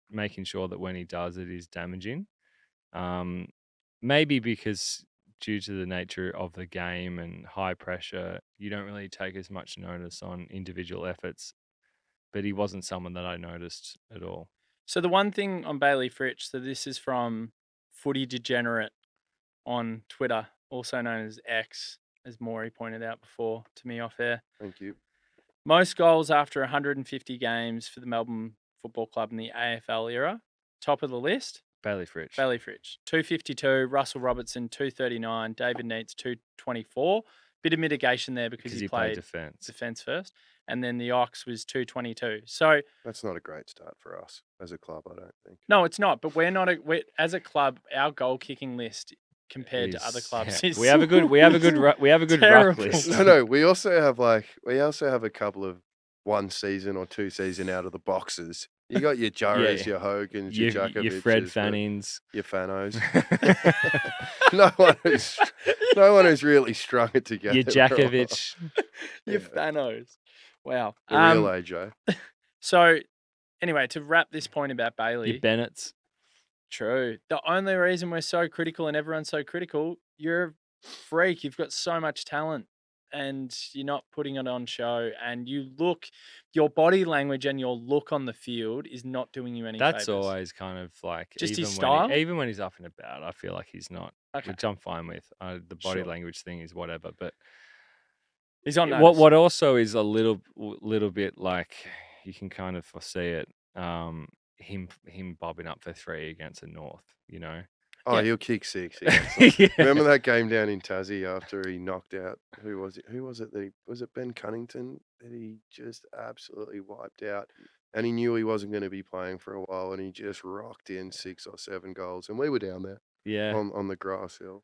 making sure that when he does, it is damaging. Maybe because due to the nature of the game and high pressure, you don't really take as much notice on individual efforts. But he wasn't someone that I noticed at all. So the one thing on Bayley Fritsch, so this is from Footy Degenerate on Twitter, also known as X, as Moorey pointed out before to me off air. Thank you. Most goals after 150 games for the Melbourne Football Club in the AFL era. Top of the list, Bayley Fritsch. Bayley Fritsch, 252. Russell Robertson, 239. David Neitz, 224. Bit of mitigation there because he played defence first. And then the Ox was 222. So that's not a great start for us as a club, I don't think. No, it's not. But we're as a club, our goal kicking list compared to other clubs is we have a good ruck list. No, we also have a couple of 1 season or 2 season out of the boxes. You got your Jurras, your Hogans, your Djakovic's, your Fred Fannings, your Fanos. no one who's really strung it together. Your Djakovic, your Fanos. Wow, the real AJ. So, anyway, to wrap this point about Bayley, your Bennett's. True. The only reason we're so critical and everyone's so critical, you're a freak. You've got so much talent and you're not putting it on show. And your body language and your look on the field is not doing you any That's favors. Always kind of like, just his style? Even when he's up and about, I feel like he's not, okay. Which I'm fine with. The body language thing is whatever, but he's on notice. What also is a little bit like, you can kind of foresee it, him bobbing up for 3 against the North, you know. Oh, he'll kick 6. Remember that game down in Tassie after he knocked out who was it was it Ben Cunnington that he just absolutely wiped out, and he knew he wasn't going to be playing for a while, and he just rocked in 6 or 7 goals, and we were down there on the grass hill.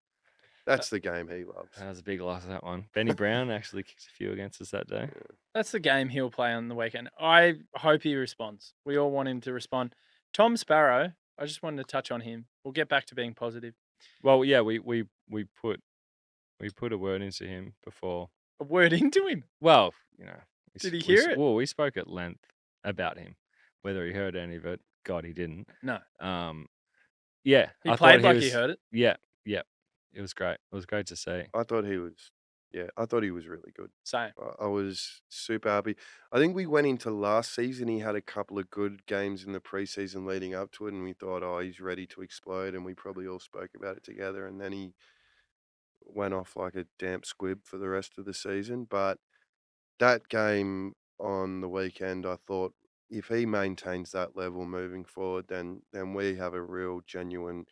That's the game he loves. That was a big loss, that one. Benny Brown actually kicked a few against us that day. Yeah. That's the game he'll play on the weekend. I hope he responds. We all want him to respond. Tom Sparrow, I just wanted to touch on him. We'll get back to being positive. Well, yeah, we put a word into him before. A word into him? Well, you know. Did he hear it? Well, we spoke at length about him. Whether he heard any of it, God, he didn't. No. Yeah. He played like he heard it? Yeah. It was great. It was great to see. I thought he was really good. Same. I was super happy. I think we went into last season, he had a couple of good games in the preseason leading up to it, and we thought, oh, he's ready to explode, and we probably all spoke about it together, and then he went off like a damp squib for the rest of the season. But that game on the weekend, I thought, if he maintains that level moving forward, then we have a real genuine,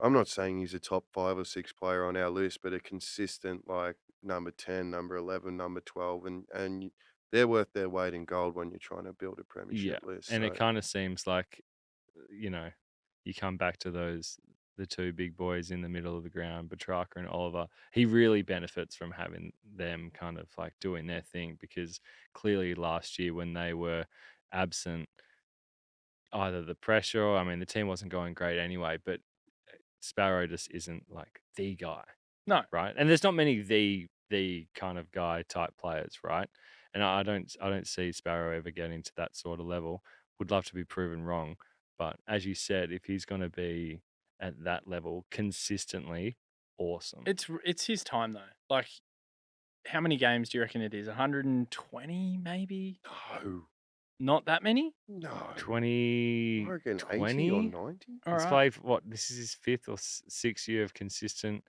I'm not saying he's a top 5 or 6 player on our list, but a consistent like number 10, number 11, number 12, and they're worth their weight in gold when you're trying to build a Yeah, premiership list. and it So kind of seems like, you come back to the two big boys in the middle of the ground, Petrarca and Oliver. He really benefits from having them kind of like doing their thing, because clearly last year when they were absent, either the pressure, or, I mean, the team wasn't going great anyway, but Sparrow just isn't like the guy, No. right? And there's not many the kind of guy type players, right? And I don't see Sparrow ever getting to that sort of level. Would love to be proven wrong, but as you said, if he's going to be at that level consistently, awesome. It's his time though. Like, how many games do you reckon it is? 120 maybe? no, Not that many? no. I 20, reckon 80 or 20. 90. All He's right. played what? This is his fifth or sixth year of consistent.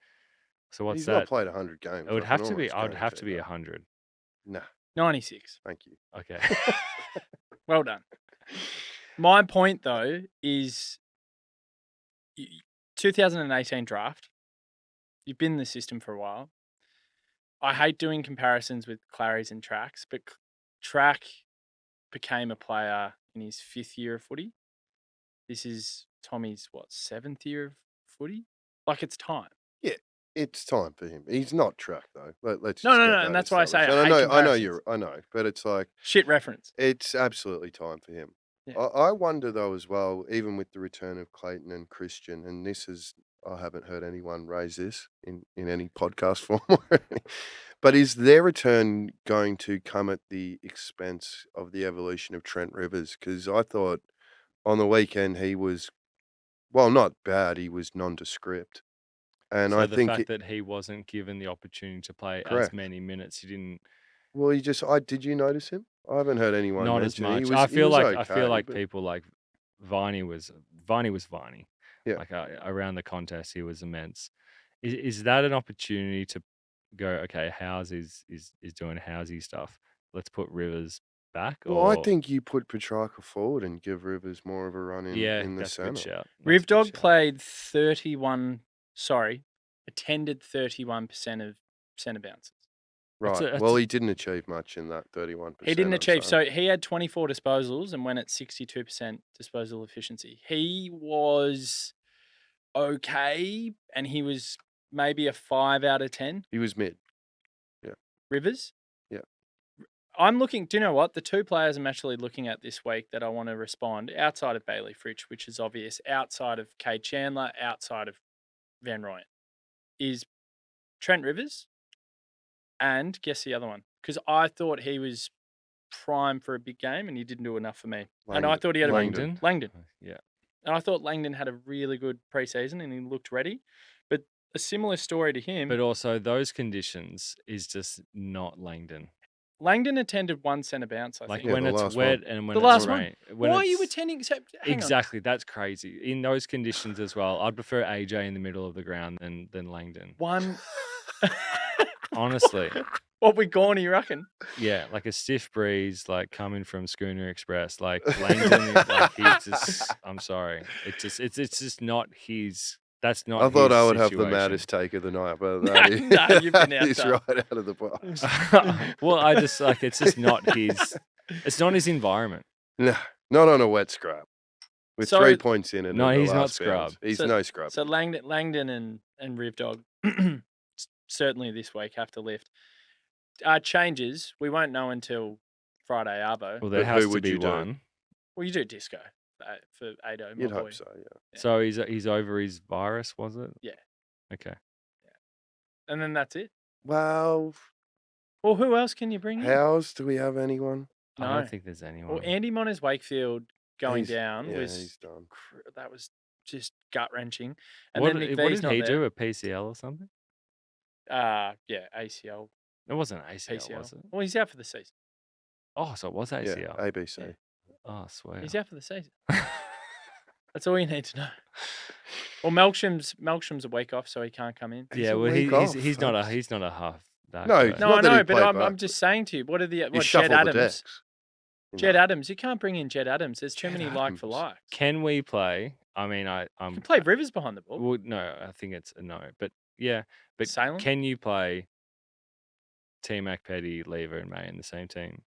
So what's He's that? not played 100 games. It would I have can to be. almost I would have guarantee to be that. 100. Nah, 96. thank you. Okay. Well done. My point though is 2018 draft. You've been in the system for a while. I hate doing comparisons with Claries and Tracks, but Track became a player in his 5th year of footy. This is Tommy's, 7th year of footy? Like, it's time. It's time for him. He's not Track though. Let's No, just no, get no, that and that's why I say established. I And hate I know comparisons. but it's like Shit reference. it's absolutely time for him. Yeah. I wonder though as well, even with the return of Clayton and Christian, and this is I haven't heard anyone raise this in any podcast form, but is their return going to come at the expense of the evolution of Trent Rivers? Because I thought on the weekend he was, well, not bad. He was nondescript, and So I the think fact that he wasn't given the opportunity to play as correct. many minutes, he didn't. Well, did you notice him? I haven't heard anyone Not as mention it. much. He I was feel like okay, but people like Viney was Viney. yeah. Like around the contest, he was immense. Is that an opportunity to go? Okay, Howes is doing Housey stuff. Let's put Rivers back. Well, I Or think you put Petrarca forward and give Rivers more of a run yeah, in the that's a good centre. shout. That's a good Rivdog shout. played 31, attended 31% of centre bounces. Right. Well, he didn't achieve much in that 31%. He didn't I'm achieve. saying. So he had 24 disposals and went at 62% disposal efficiency. He was okay, and he was maybe a 5 out of 10. He was mid. Rivers? Yeah. I'm looking, do you know what? The two players I'm actually looking at this week that I want to respond, outside of Bayley Fritsch, which is obvious, outside of Cade Chandler, outside of Van Rooyen, is Trent Rivers and guess the other one. Because I thought he was prime for a big game and he didn't do enough for me. And I thought he had Langdon. Langdon. Yeah. And I thought Langdon had a really good preseason and he looked ready. But a similar story to him. But also those conditions is just not Langdon. Langdon attended one centre bounce, I Like think. when the it's last wet one. and when The it's last one. rain. When Why are you it's- attending? So, hang on. Exactly, that's crazy. In those conditions as well, I'd prefer AJ in the middle of the ground than Langdon. One. Honestly. What we gone, you reckon? Yeah, like a stiff breeze, like coming from Schooner Express. Like Langdon, like he's just. I'm sorry, it's just not his. That's not. I thought his I would have the situation. maddest take of the night, but No, you've been out he's tough. right out of the box. Well, I just like it's just not his. It's not his environment. No, not on a wet scrub. With So- 3 points in it. No, at the he's not last bounce. scrub. He's So- no scrub. So Langdon and Rivdog certainly this week have to lift. Changes, we won't know until Friday Arvo. Well, there But has who to would be you do? one. Well, you do disco for Ado, my You'd boy. hope so, yeah. Yeah. So he's over his virus, was it? Yeah. Okay. And then that's it. Well, Well, who else can you bring in? Howes, do we have anyone? I No. don't think there's anyone. Well, Andy Moners Wakefield going He's- down Yeah, was he's done. that was just gut wrenching. And what then Nick what V's did not he there. do? A PCL or something? Yeah, ACL, It wasn't ACL, PCL. was it? Well, he's out for the season. Oh, so it was ACL. Yeah, ABC. Yeah. Oh, swear. He's out for the season. That's all you need to know. Well, Melksham's a week off, so he can't come in. He's Yeah, a well, week off, he's not a folks. half back. No, though. It's No, not I that he know, but played I'm back. just saying to you, what are the You Jed shuffle the Adams? decks. Jed Adams, you can't bring in Jed Adams. There's too Jed many like for Adams. like. Can we play? I mean, You I'm. can play Rivers behind the ball. Well, no, I think it's a no. But yeah, but Salem? can you play T-Mac, Petty, Lever, and May in the same team?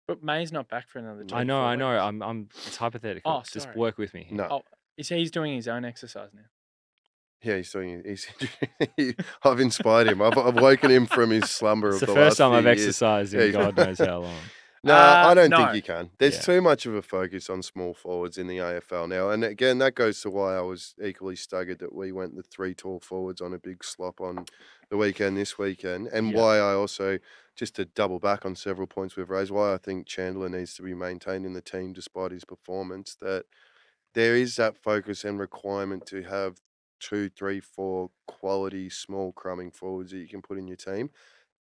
But May's not back for another 2 I to know, 4 I know. weeks. I'm. It's hypothetical. Oh, Just sorry. work with me here. No. Oh, he's doing his own exercise now. Yeah, he's doing. I've inspired him. I've woken him from his slumber It's of the the first last time few I've years. exercised Yeah, in he's- God knows how long. No, I don't think No. you can. There's Yeah. too much of a focus on small forwards in the AFL now. And again, that goes to why I was equally staggered that we went the 3 tall forwards on a big slop on the weekend this weekend. And Yeah. why I also, just to double back on several points we've raised, why I think Chandler needs to be maintained in the team despite his performance, that there is that focus and requirement to have 2, 3, 4 quality small crumbing forwards that you can put in your team.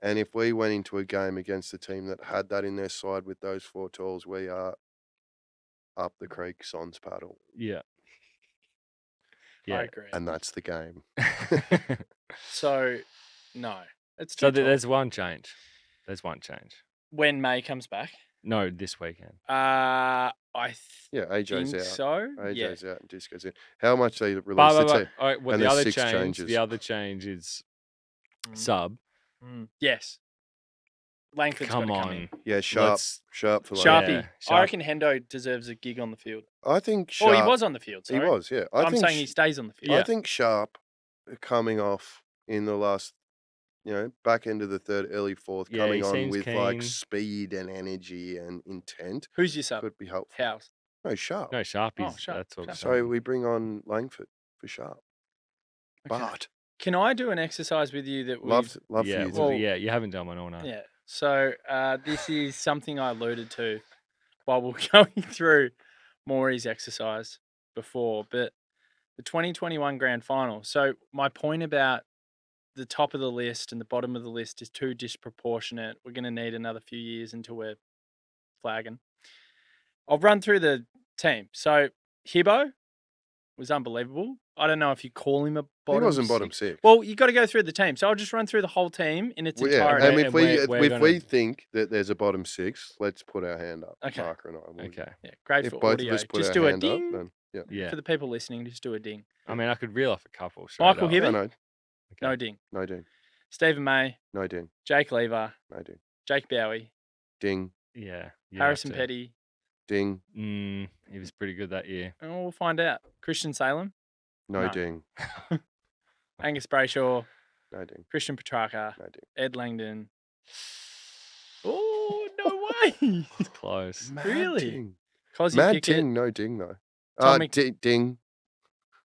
And if we went into a game against a team that had that in their side with those 4 talls, we are up the creek sans paddle. Yeah. I Yeah. agree. And that's the game. So, no. It's So too tall. there's one change. There's one change. When May comes back. No, this weekend. I Yeah, AJ's think out. so. Yeah. AJ's out and Disco's in. How much they released But, the team? all right, well, and the there's other 6 change. changes. The other change is Mm. sub. Yes. Langford's Come got to on. come in. Yeah, Sharp Let's- for like. Sharpie. Yeah, I Sharp. reckon Hendo deserves a gig on the field. I think Sharp. Oh, he was on the field. He Sorry. was, yeah. I'm saying he stays on the field. Yeah. I think Sharp coming off in the last, back end of the third, early fourth, Yeah, coming he on seems with like keen. speed and energy and intent Who's your sub? could be helpful. House. No, Sharp. No, Sharpies. Sharp, That's what. Sharp. So we bring on Langford for Sharp. Okay. But Can I do an exercise with you that love yeah, for you. well, to. yeah, you haven't done one all night. Yeah. So this is something I alluded to while we're going through Moorey's exercise before, but the 2021 grand final. So my point about the top of the list and the bottom of the list is too disproportionate. We're going to need another few years until we're flagging. I'll run through the team. So Hibbo was unbelievable. I don't know if you call him a He bottom. wasn't bottom six. 6. Well, you got to go through the team. So I'll just run through the whole team in its Well, yeah, entirety. and if and we we're if gonna- we think that there's a bottom 6, let's put our hand up. Okay. Marca and I. We'll- Okay. Yeah, great If for both audio. of us put Just our do a hand up, ding then yeah. Yeah. for the people listening. Just do a ding. I mean, I could reel off a couple. straight Michael up. Hibbert? No, Okay. No ding. no ding. Stephen May, No ding. Jake Lever, No ding. Jake Bowie, Ding. Yeah. you have Harrison to. Petty. Ding. He was pretty good that year. And we'll find out. Christian Salem, No No. ding. Angus Brayshaw, No ding. Christian Petrarca, No ding. Ed Langdon. Oh, no way. It's close. Mad Really? Ding. Cosy Mad Pickett. ding. No ding though. Tom Mc- Ding.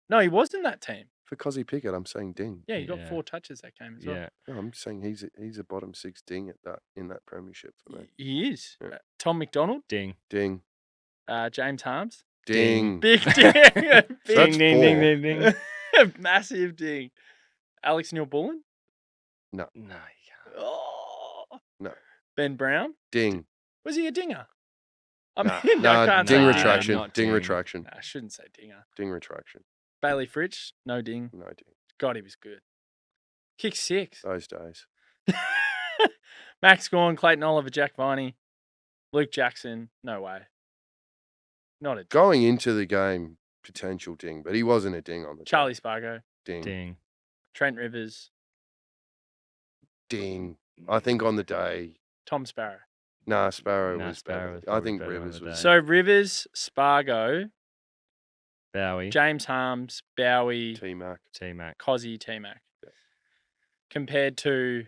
No, he was in that team. For Cosy Pickett, I'm saying ding. Yeah, he got Yeah. 4 touches that game as well. Yeah. No, I'm saying he's a bottom 6 ding in that premiership for me. He is. Yeah. Tom McDonald, Ding. Ding. James Harms. Ding. Big ding. That's Big Ding, ding, ding, ding, ding. massive ding. Alex Neil-Bullen. No, you can't. Oh. No. Ben Brown. Ding. Was he a dinger? I Nah, mean, nah, I can't ding say retraction. not Ding ding. retraction. Nah, I shouldn't say dinger. Ding retraction. Bayley Fritsch, no ding. No ding. God, he was good. Kick 6. Those days. Max Gorn, Clayton Oliver, Jack Viney, Luke Jackson, no way. Not a ding. Going into the game, potential ding, but he wasn't a ding on the day. Charlie Spargo, Ding. Ding. Trent Rivers, Ding. I think on the day. Tom Sparrow. Nah, Sparrow Nah, was Sparrow better. was I probably think better on Rivers the was. day. So Rivers, Spargo, Bowie. James Harms, Bowie, T-Mac. T-Mac. Cozzy, T-Mac. Compared to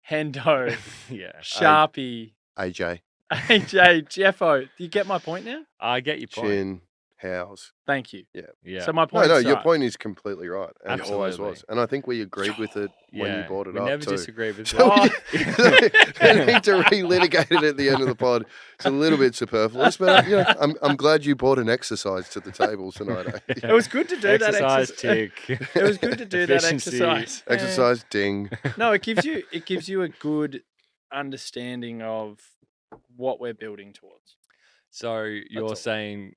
Hendo, Yeah. Sharpie, AJ. AJ, Jeffo. Do you get my point now? I get your point. Chin. House. Thank you. Yeah. So my No, point no, is your right. point is completely right, and it always Absolutely. was. And I think we agreed with it when you Yeah, brought it we up never too. disagree with So that. we don't need to relitigate it at the end of the pod. It's a little bit superfluous, but I'm glad you brought an exercise to the table tonight. Eh? It was good to do that Exercise exercise. tick. It was good to do that Efficiency. exercise. Exercise ding. No, it gives you a good understanding of what we're building towards. So you're all. saying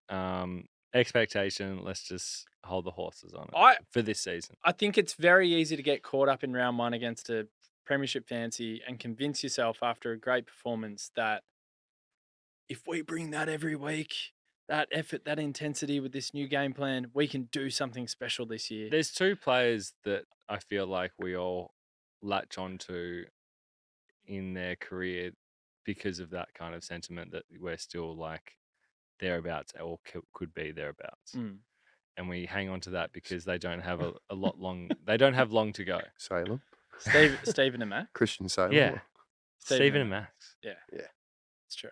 expectation, let's just hold the horses on it I for this season. I think it's very easy to get caught up in round 1 against a premiership fancy and convince yourself after a great performance that if we bring that every week, that effort, that intensity with this new game plan, we can do something special this year. There's 2 players that I feel like we all latch onto in their career because of that kind of sentiment that we're still like thereabouts or could be thereabouts. And we hang on to that because they don't have a lot long. They don't have long to go. Salem. Stephen and Matt. Christian Salem. Yeah. or- Stephen and Max. Yeah. Yeah. It's true.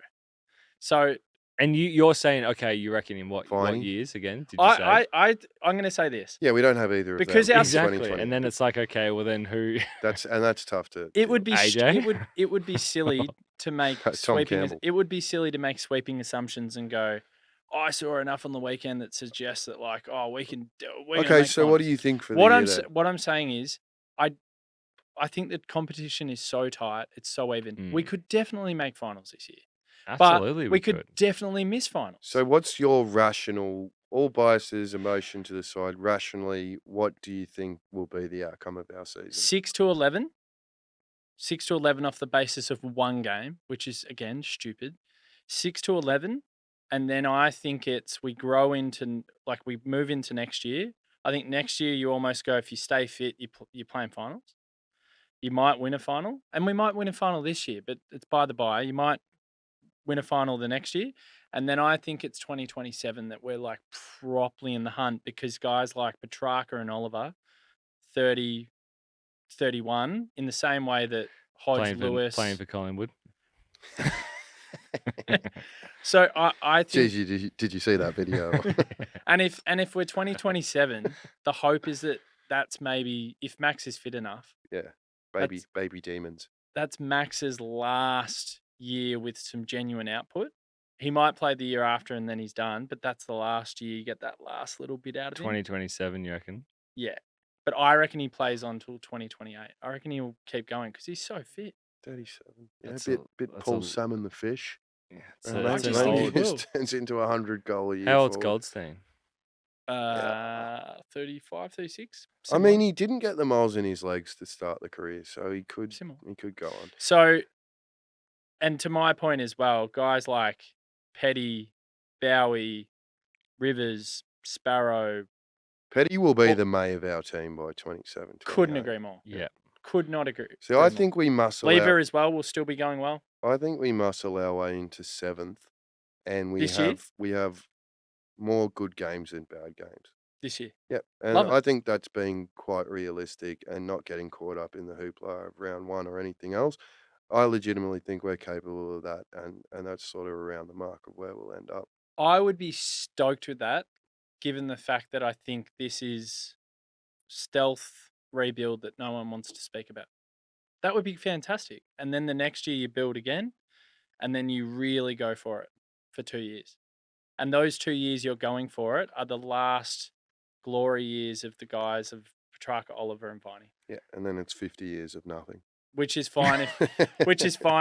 So And you're saying, okay, you reckon in what Vining. years again? Did you say? I'm going to say this. Yeah, we don't have either of Because them. our- Exactly. 2020. And then it's like, okay, well then who? that's tough to. It would be AJ? it would be silly to make Tom sweeping. Campbell. It would be silly to make sweeping assumptions and go, I saw enough on the weekend that suggests that like, oh, we can. Okay, so what do you think for the What year I'm then? what I'm saying is, I think that competition is so tight, it's so even. We could definitely make finals this year, Absolutely, but we could definitely miss finals. So what's your rational, all biases, emotion to the side, rationally, what do you think will be the outcome of our season? 6 to 11. 6 to 11 off the basis of one game, which is again stupid. 6 to 11, and then I think we grow into like we move into next year. I think next year you almost go, if you stay fit, you're playing finals. You might win a final, and we might win a final this year, but it's by the by. You might win a final the next year, and then I think it's 2027 that we're like properly in the hunt because guys like Petrarca and Oliver, 30, 31, in the same way that Hodge, Lewis, playing for Collingwood. So I think, Jeez, did you see that video? and if we're 2027, the hope is that that's maybe if Max is fit enough. Yeah, baby demons. That's Max's last year with some genuine output. He might play the year after and then he's done, but that's the last year. You get that last little bit out of him. 2027, you reckon? Yeah. But I reckon he plays on till 2028. I reckon he'll keep going because he's so fit. 37. Yeah, That's bit that's Paul Salmon the fish. Yeah, And I maybe just think he he will. just turns into 100 goal a year. How old's forward. Goldstein? 35, 36. I mean, he didn't get the miles in his legs to start the career, so he could Similar. go on. So, and to my point as well, guys like Petty, Bowie, Rivers, Sparrow, Petty will be the May of our team by 27. couldn't 28. agree more. Yeah. Could not agree. See, agree I more. think we muscle Lever our, as well will still be going well. I think we muscle our way into 7th, and This year? we have more good games than bad games. This year. Yep, and Love it. I think that's being quite realistic and not getting caught up in the hoopla of round one or anything else. I legitimately think we're capable of that, and that's sort of around the mark of where we'll end up. I would be stoked with that, given the fact that I think this is stealth rebuild that no one wants to speak about. That would be fantastic. And then the next year you build again, and then you really go for it for 2 years. And those 2 years you're going for it are the last glory years of the guys of Petrarca, Oliver, and Viney, Yeah, and then it's 50 years of nothing. which is fine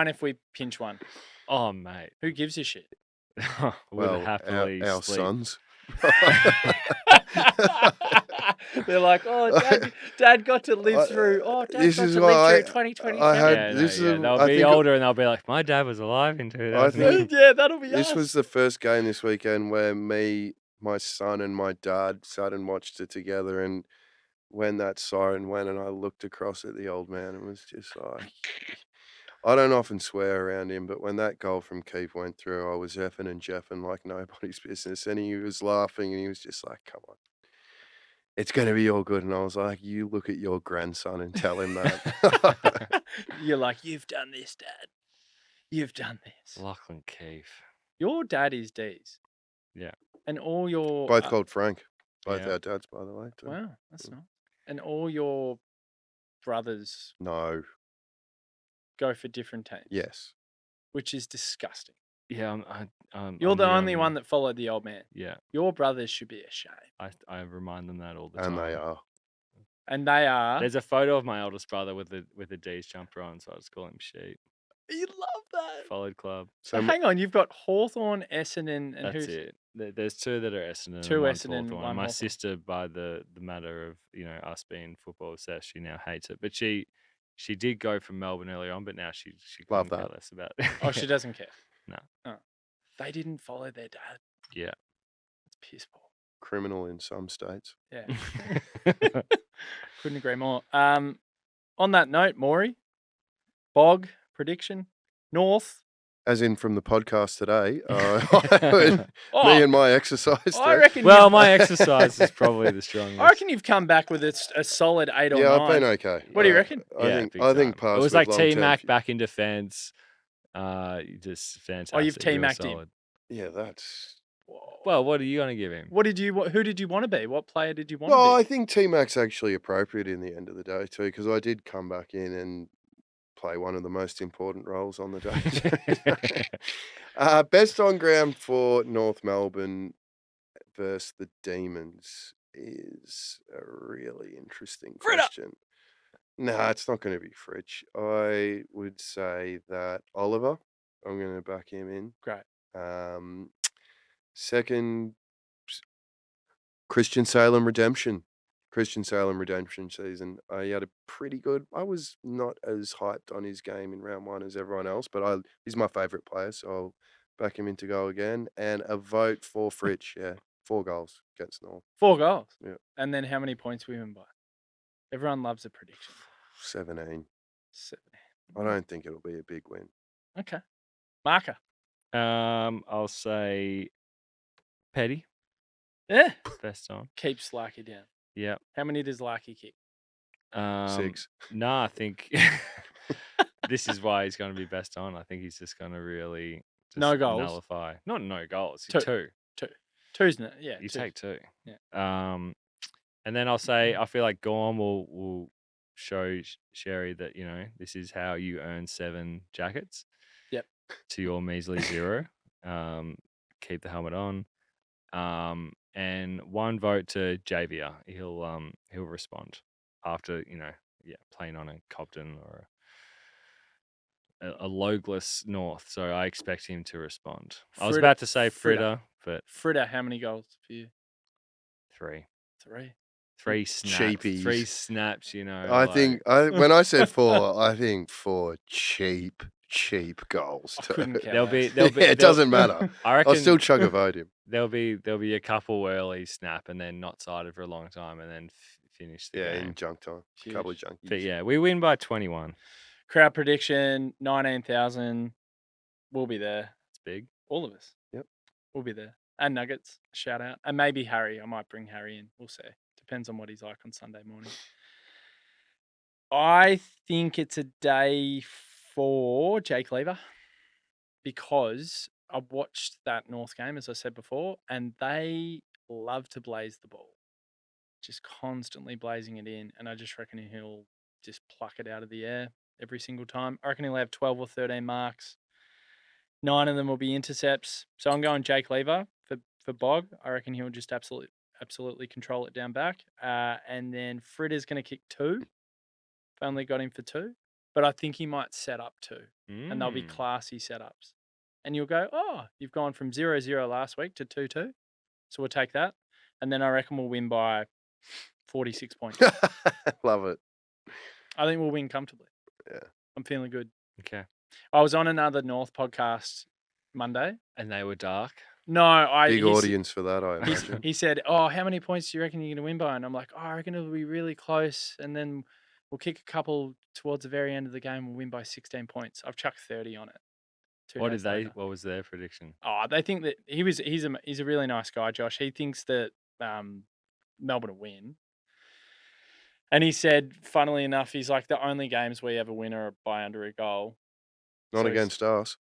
if we pinch one. Oh, mate. Who gives a shit? Would happily our sleep. sons. They're like, oh, Dad got to live through. Oh, Dad this got is to why live through 2027. I had- Yeah, this is yeah. a- They'll I be think- older and they'll be like, my dad was alive in 2000. think- Yeah, that'll be This us. was the first game this weekend where me, my son, and my dad sat and watched it together. And when that siren went, and I looked across at the old man and was just like, I don't often swear around him, but when that goal from Keith went through, I was effing and jeffing like nobody's business. And he was laughing and he was just like, come on, it's going to be all good. And I was like, you look at your grandson and tell him that. You're like, you've done this, Dad. You've done this. Lachlan Keefe. Your dad is D's. Yeah. And all your Both called Frank. Both Yeah. our dads, by the way. Too. wow, that's nice. And all your brothers No. go for different teams. Yes. Which is disgusting. Yeah, You're I'm the only one that followed the old man. Yeah, Your brothers should be ashamed. I remind them that all the time. And they are. And they are. There's a photo of my eldest brother with the D's jumper on, so I just call him Sheep. You love that. Followed club. So hang on, you've got Hawthorn, Essendon, and That's who's it. There's two that are Essendon. Two and one's Essendon, Hawthorn. one My Hawthorn. sister, by the matter of us being football obsessed, she now hates it. But she did go from Melbourne earlier on, but now she Love couldn't care that. less about it. Oh, she doesn't care. No. Oh. They didn't follow their dad. Yeah. It's piss poor. Criminal in some states. Yeah. Couldn't agree more. On that note, Moorey, Bog prediction. North As in from the podcast today. Me Oh, and my exercise. I there. reckon. Well, my exercise is probably the strongest. I reckon you've come back with a solid 8 or Yeah, 9. I've been okay. What do you reckon? Yeah, I big think time. It pass was with like long-term T-Mac fu- back in defence. Just fantastic. you've real T-Mac'd him. solid. Yeah, that's. Well, what are you going to give him? Who did you want to be? What player did you want Well, to I be? think T-Mac's actually appropriate in the end of the day too, because I did come back in and play one of the most important roles on the day. Best on ground for North Melbourne versus the Demons is a really interesting Fritter! question. No, it's not going to be Fritsch. I would say that Oliver. I'm going to back him in. Great. Second, Christian Salem Redemption season. He had a pretty good. I was not as hyped on his game in round 1 as everyone else, but he's my favourite player, so I'll back him in to go again. And a vote for Fritsch. Yeah, 4 goals against North. 4 goals. Yeah. And then how many points we win by? Everyone loves a prediction. 17. 7. I don't think it'll be a big win. Okay. Marca. I'll say Petty. Yeah. Best on. Keeps Larky down. Yeah. How many does Larky kick? 6. No, I think this is why he's going to be best on. I think he's just going to really just No goals? nullify. Not no goals. 2. 2. 2's not. Yeah. You 2. take 2. Yeah. And then I'll say I feel like Gorm will show Sherry that this is how you earn 7 jackets. Yep. To your measly 0. Keep the helmet on. And 1 vote to Xavier. He'll respond after playing on a Cobden or a logless North. So I expect him to respond. I was about to say Fritter, but Fritter, how many goals for you? 3. 3. 3 snaps. Cheapies. 3 snaps. I think when I said 4, I think 4 cheap goals. I couldn't count There'll be. It doesn't matter. I reckon I'll still chug a vote him. there'll be a couple early snap and then not sided for a long time and then finish the Yeah, game. in junk time. A couple of junk. But yeah, we win by 21. Crowd prediction, 19,000. We'll be there. It's big. All of us. Yep. We'll be there. And Nuggets, shout out. And maybe Harry. I might bring Harry in. We'll see. Depends on what he's like on Sunday morning. I think it's a day for Jake Lever because I watched that North game, as I said before, and they love to blaze the ball. Just constantly blazing it in. And I just reckon he'll just pluck it out of the air every single time. I reckon he'll have 12 or 13 marks. 9 of them will be intercepts. So I'm going Jake Lever for Bog. I reckon he'll just absolutely control it down back. And then Fritter's going to kick 2. I've only got him for 2. But I think he might set up 2. And they'll be classy setups. And you'll go, oh, you've gone from 0-0 last week to 2-2. So we'll take that. And then I reckon we'll win by 46 points. Love it. I think we'll win comfortably. Yeah. I'm feeling good. Okay. I was on another North podcast Monday. And they were dark. No, Big audience for that, I imagine. He said, oh, how many points do you reckon you're going to win by? And I'm like, oh, I reckon it'll be really close. And then we'll kick a couple towards the very end of the game. We'll win by 16 points. I've chucked 30 on it. What was their prediction? Oh, they think that he's a really nice guy, Josh. He thinks that Melbourne will win. And he said, funnily enough, he's like, the only games we ever win are by under a goal. Not against us.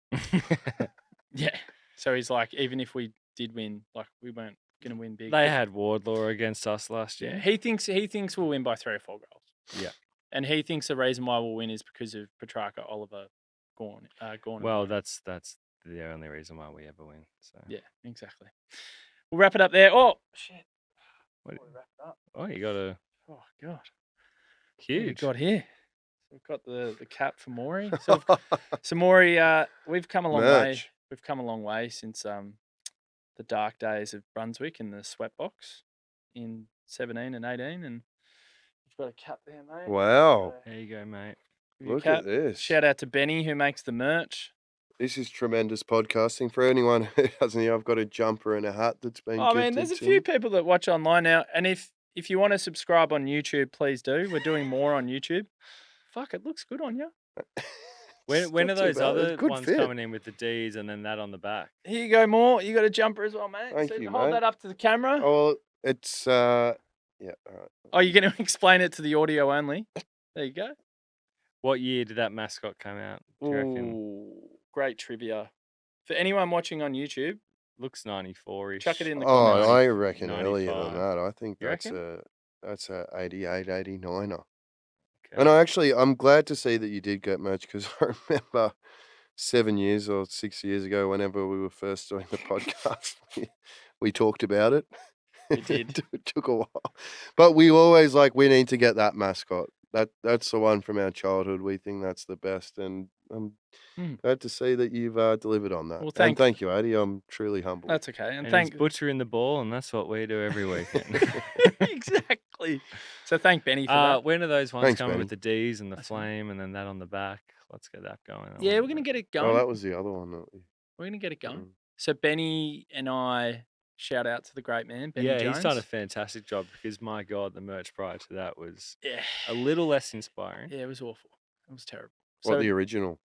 Yeah. So he's like, even if we did win, like we weren't going to win big. They had Wardlaw against us last year. Yeah. He thinks we'll win by 3 or 4 goals. Yeah. And he thinks the reason why we'll win is because of Petrarca, Oliver, Gorn. Well, that's the only reason why we ever win. So yeah, exactly. We'll wrap it up there. Oh shit! What? We wrap it up. Oh, you got a Oh god, huge. What we got here. We've got the cap for Moorey. So Moorey, we've come a long way. Merch. We've come a long way since the dark days of Brunswick and the sweatbox in 17 and 18, and you've got a cap there, mate. Wow. There you go, mate. Your Look cap. at this. Shout out to Benny who makes the merch. This is tremendous podcasting. For anyone who doesn't know, I've got a jumper and a hat that's been Oh man, gifted there's a to few me. people that watch online now, and if you want to subscribe on YouTube, please do. We're doing more on YouTube. Fuck, it looks good on you. When are not too those bad. It's other good ones fit. coming in with the D's and then that on the back? Here you go, Moore. You got a jumper as well, mate. Thank So you, hold mate. that up to the camera. Oh, it's yeah. All right. Oh, you're going to explain it to the audio only. There you go. What year did that mascot come out? Do you reckon? Ooh, great trivia. For anyone watching on YouTube, Looks 94-ish. chuck it in the Oh, comments. I reckon earlier than 95. that. I think You that's reckon? that's a 88, 89er. Okay. And I'm glad to see that you did get merch because I remember 7 years or 6 years ago, whenever we were first doing the podcast, we talked about it. We did. It took a while, but we always we need to get that mascot. That's the one from our childhood. We think that's the best, and I'm glad to see that you've delivered on that. Well, and thank you, Addy. I'm truly humbled. That's okay. And And thank he's butchering the ball, and that's what we do every weekend. exactly. So thank Benny for that. When are those ones Thanks, coming Benny. with the D's and the That's all right. flame and then that on the back? Let's get that going. I Yeah, wanna we're going to know. get it Oh, going. that was the other one. We're going to get it going. Mm. So Benny and I, shout out to the great man, Benny Yeah, Jones. he's done a fantastic job because, my God, the merch prior to that was Yeah. a little less inspiring. Yeah, it was awful. It was terrible. What So, the original?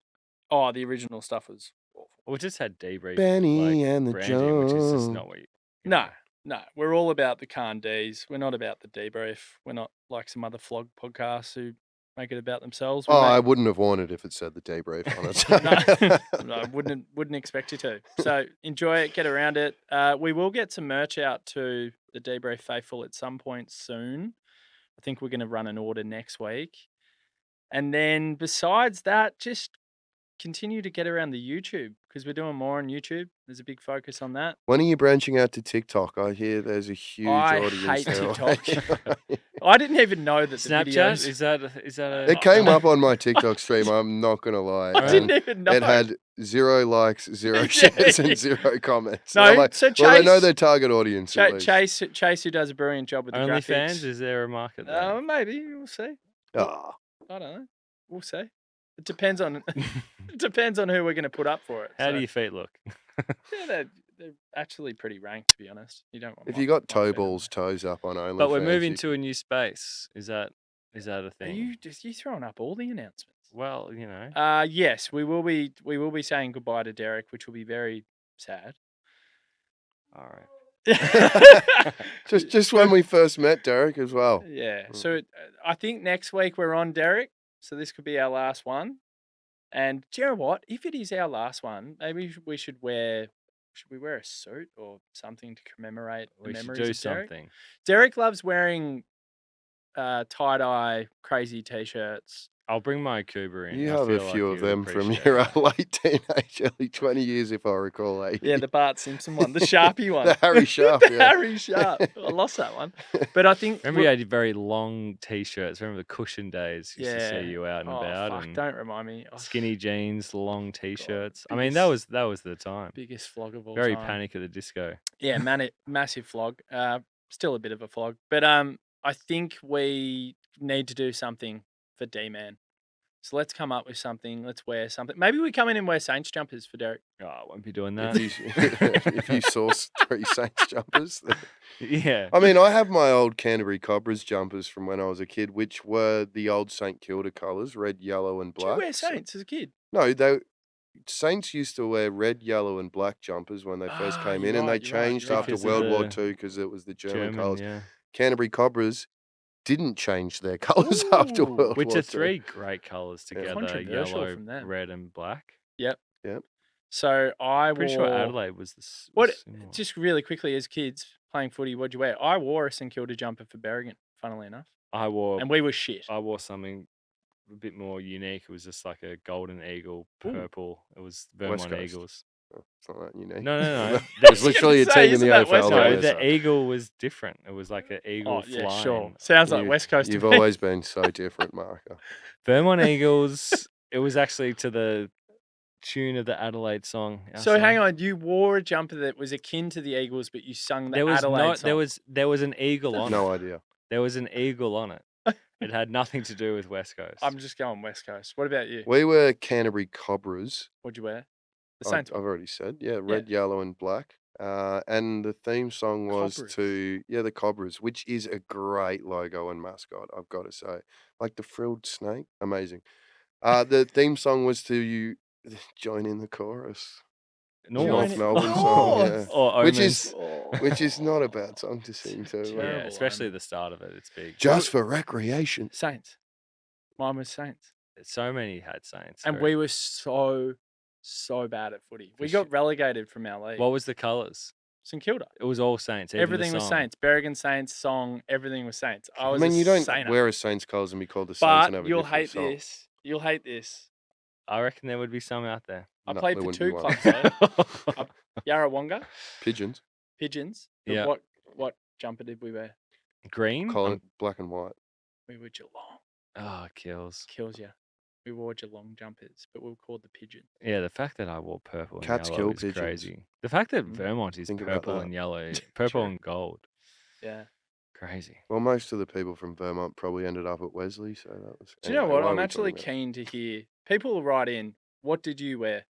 the original stuff was awful. We just had DeeBrief Benny and the branding, which is just Jones. not what you No, we're all about the Khan D's. We're not about the DeeBrief. We're not like some other flog podcasts who make it about themselves. We Oh, I make- wouldn't have worn it if it said the debrief on it. no, I wouldn't expect you to. So enjoy it, get around it. We will get some merch out to the DeeBrief faithful at some point soon. I think we're going to run an order next week. And then besides that, just continue to get around the YouTube because we're doing more on YouTube. There's a big focus on that. When are you branching out to TikTok? I hear there's a huge I audience hate there. TikTok. I didn't even know that the Snapchat? videos... Is that a... It came up on my TikTok stream, I'm not going to lie. I didn't and even know. it had 0 likes, 0 Yeah, shares, yeah. and 0 comments. No, And I'm like, so well, they know Chase- their target audience. at least. Chase, who does a brilliant job with the graphics. OnlyFans? Is there a market there? Maybe we'll see. Ah, I don't know. We'll see. It depends on who we're going to put up for it. How So, do your feet look? Yeah, they're actually pretty ranked, to be honest. You don't want. if my- you got my toe feet on balls, toes up on OnlyFans. But we're moving you- to a new space. Is that a there. Are thing? you throwing up all the announcements? Well, you know. Yes, we will be saying goodbye to Derek, which will be very sad. All right. Just when we first met Derek as well. Yeah. So I think next week we're on Derek. So this could be our last one. And do you know what? If it is our last one, maybe we should wear. Should we wear a suit or something to commemorate the We should memories do of Derek? something. Derek loves wearing tie-dye, crazy t-shirts. I'll bring my Kuba in. You I have a feel like few of you would them from appreciate your that. late teenage, early 20 years, if I recall. Yeah, the Bart Simpson one, the Sharpie one. The Harry Sharp, the yeah. Harry Sharp. I lost that one. But I think... Remember, you had very long t-shirts. Remember the cushion days? Used to Yeah. see you out and Oh, about, fuck, and don't remind me. Oh, skinny jeans, long t-shirts. I mean, that was the time. biggest flog of all Very time. Panic at the Disco. Yeah, massive flog. Still a bit of a flog. But I think we need to do something for D-Man. So let's come up with something. Let's wear something. Maybe we come in and wear Saints jumpers for Derek. Oh, I won't be doing If that. you, if you source 3 Saints jumpers. Yeah. I mean, I have my old Canterbury Cobras jumpers from when I was a kid, which were the old St Kilda colours, red, yellow, and Did you black. wear Saints as a kid? No, Saints used to wear red, yellow, and black jumpers when they first came in, you're and they right, you're right, changed you're right. after Because of World War the II because it was the German colours. yeah. Canterbury Cobras didn't change their colours after Ooh. World Which War are II. 3 great colours Yeah. together: Controversial yellow, from them. red, and black. So I Pretty wore... sure Adelaide was the What? similar. Just really quickly, as kids playing footy, what'd you wear? I wore a St Kilda jumper for Berrigan, funnily enough. I wore And we were shit. I wore something a bit more unique. It was just like a golden eagle, Ooh. purple. It was West Vermont Coast. Eagles. Oh, it's not that unique. No. There's literally a Say, team in isn't the that West AFL. Coast? that No, wears the that. eagle was different. It was like an eagle Oh, yeah, flying. sure. Sounds like You- West Coast. You've to me. always been so different, Marca. Vermont Eagles. It was actually to the tune of the Adelaide song. our So song. hang on, you wore a jumper that was akin to the Eagles, but you sung the There was Adelaide not. song. There was an eagle on No it. idea. There was an eagle on it. It had nothing to do with West Coast. I'm just going West Coast. What about you? We were Canterbury Cobras. What'd you wear? The I've Saints. already said. Yeah, red, yellow, and black. And the theme song was Cobras. the Cobras, which is a great logo and mascot, I've got to say. Like the frilled snake, amazing. The theme song was to you join in the chorus. The North North. Melbourne song, yeah. North! Or Which Omens. is which is not a bad song to sing to. Yeah, Terrible especially Omen. the start of it. It's big. Just for recreation. Saints. Mine was Saints. So many had Saints. And we were so bad at footy. We For got relegated from our league. What was the colours? St Kilda. It was all Saints. Even Everything the was song. Saints. Berrigan Saints, song, everything was Saints. I I was mean, you don't Sainter. wear a Saints colours and be called the Saints and But have a you'll different hate song. this. You'll hate this. I reckon there would be some out there. I No, played there for wouldn't be 2 one. clubs though. Yarrawonga, Pigeons, Pigeons. But Yeah. What jumper did we wear? Green? Colin, black and white. We were Geelong. Oh, kills. Kills you. We wore Geelong jumpers, but we were called the Pigeon. Yeah, the fact that I wore purple and Cats yellow kill is pigeons. crazy. The fact that Mm. Vermont is Think about purple that. and yellow, purple True. and gold. Yeah. Crazy. Well, most of the people from Vermont probably ended up at Wesley, so that was. Do you know anyway, what? why are I'm we actually talking about keen to hear people will write in. What did you wear? it?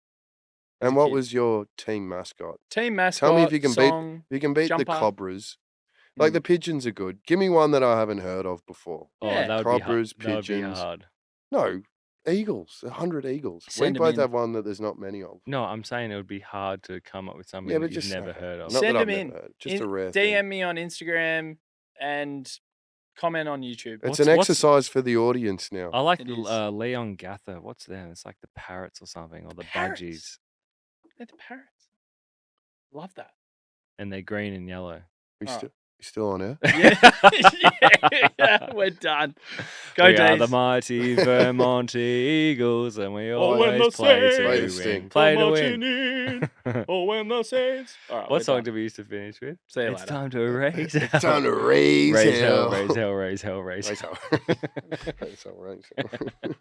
as And a what kid? was your team mascot? Team mascot? Tell me if you can beat song, If you can beat jumper. the Cobras. Like Mm. the Pigeons are good. Give me one that I haven't heard of before. Oh, Yeah. that would be hard. Cobras, That would be pigeons. hard. No, Eagles. 100 Eagles. Send we 'em both in. have one that there's not many of. No, I'm saying it would be hard to come up with something Yeah, that but you've just never okay. heard of. Not Send that I've 'em in. never heard. Just a rare DM thing. me on Instagram and comment on YouTube. It's What's- an what's- exercise for the audience now. I like It the is. Leon Gather. What's that? It's like the parrots or something, or the Parrots? budgies, They're the parrots. Love that. and they're green and yellow. We Oh. still on air? Yeah, we're done. Go, We are the Days. mighty Vermont Eagles, and we Oh, when always the play to Saints Play the win. sting. Play come to marching win. in. Oh, when the Saints. All right, What we're song done. did we used to finish with? See you It's later. time to raise It's hell. time to raise Raise hell, hell. raise hell, raise hell, raise Raise hell. hell. Raise hell, raise hell.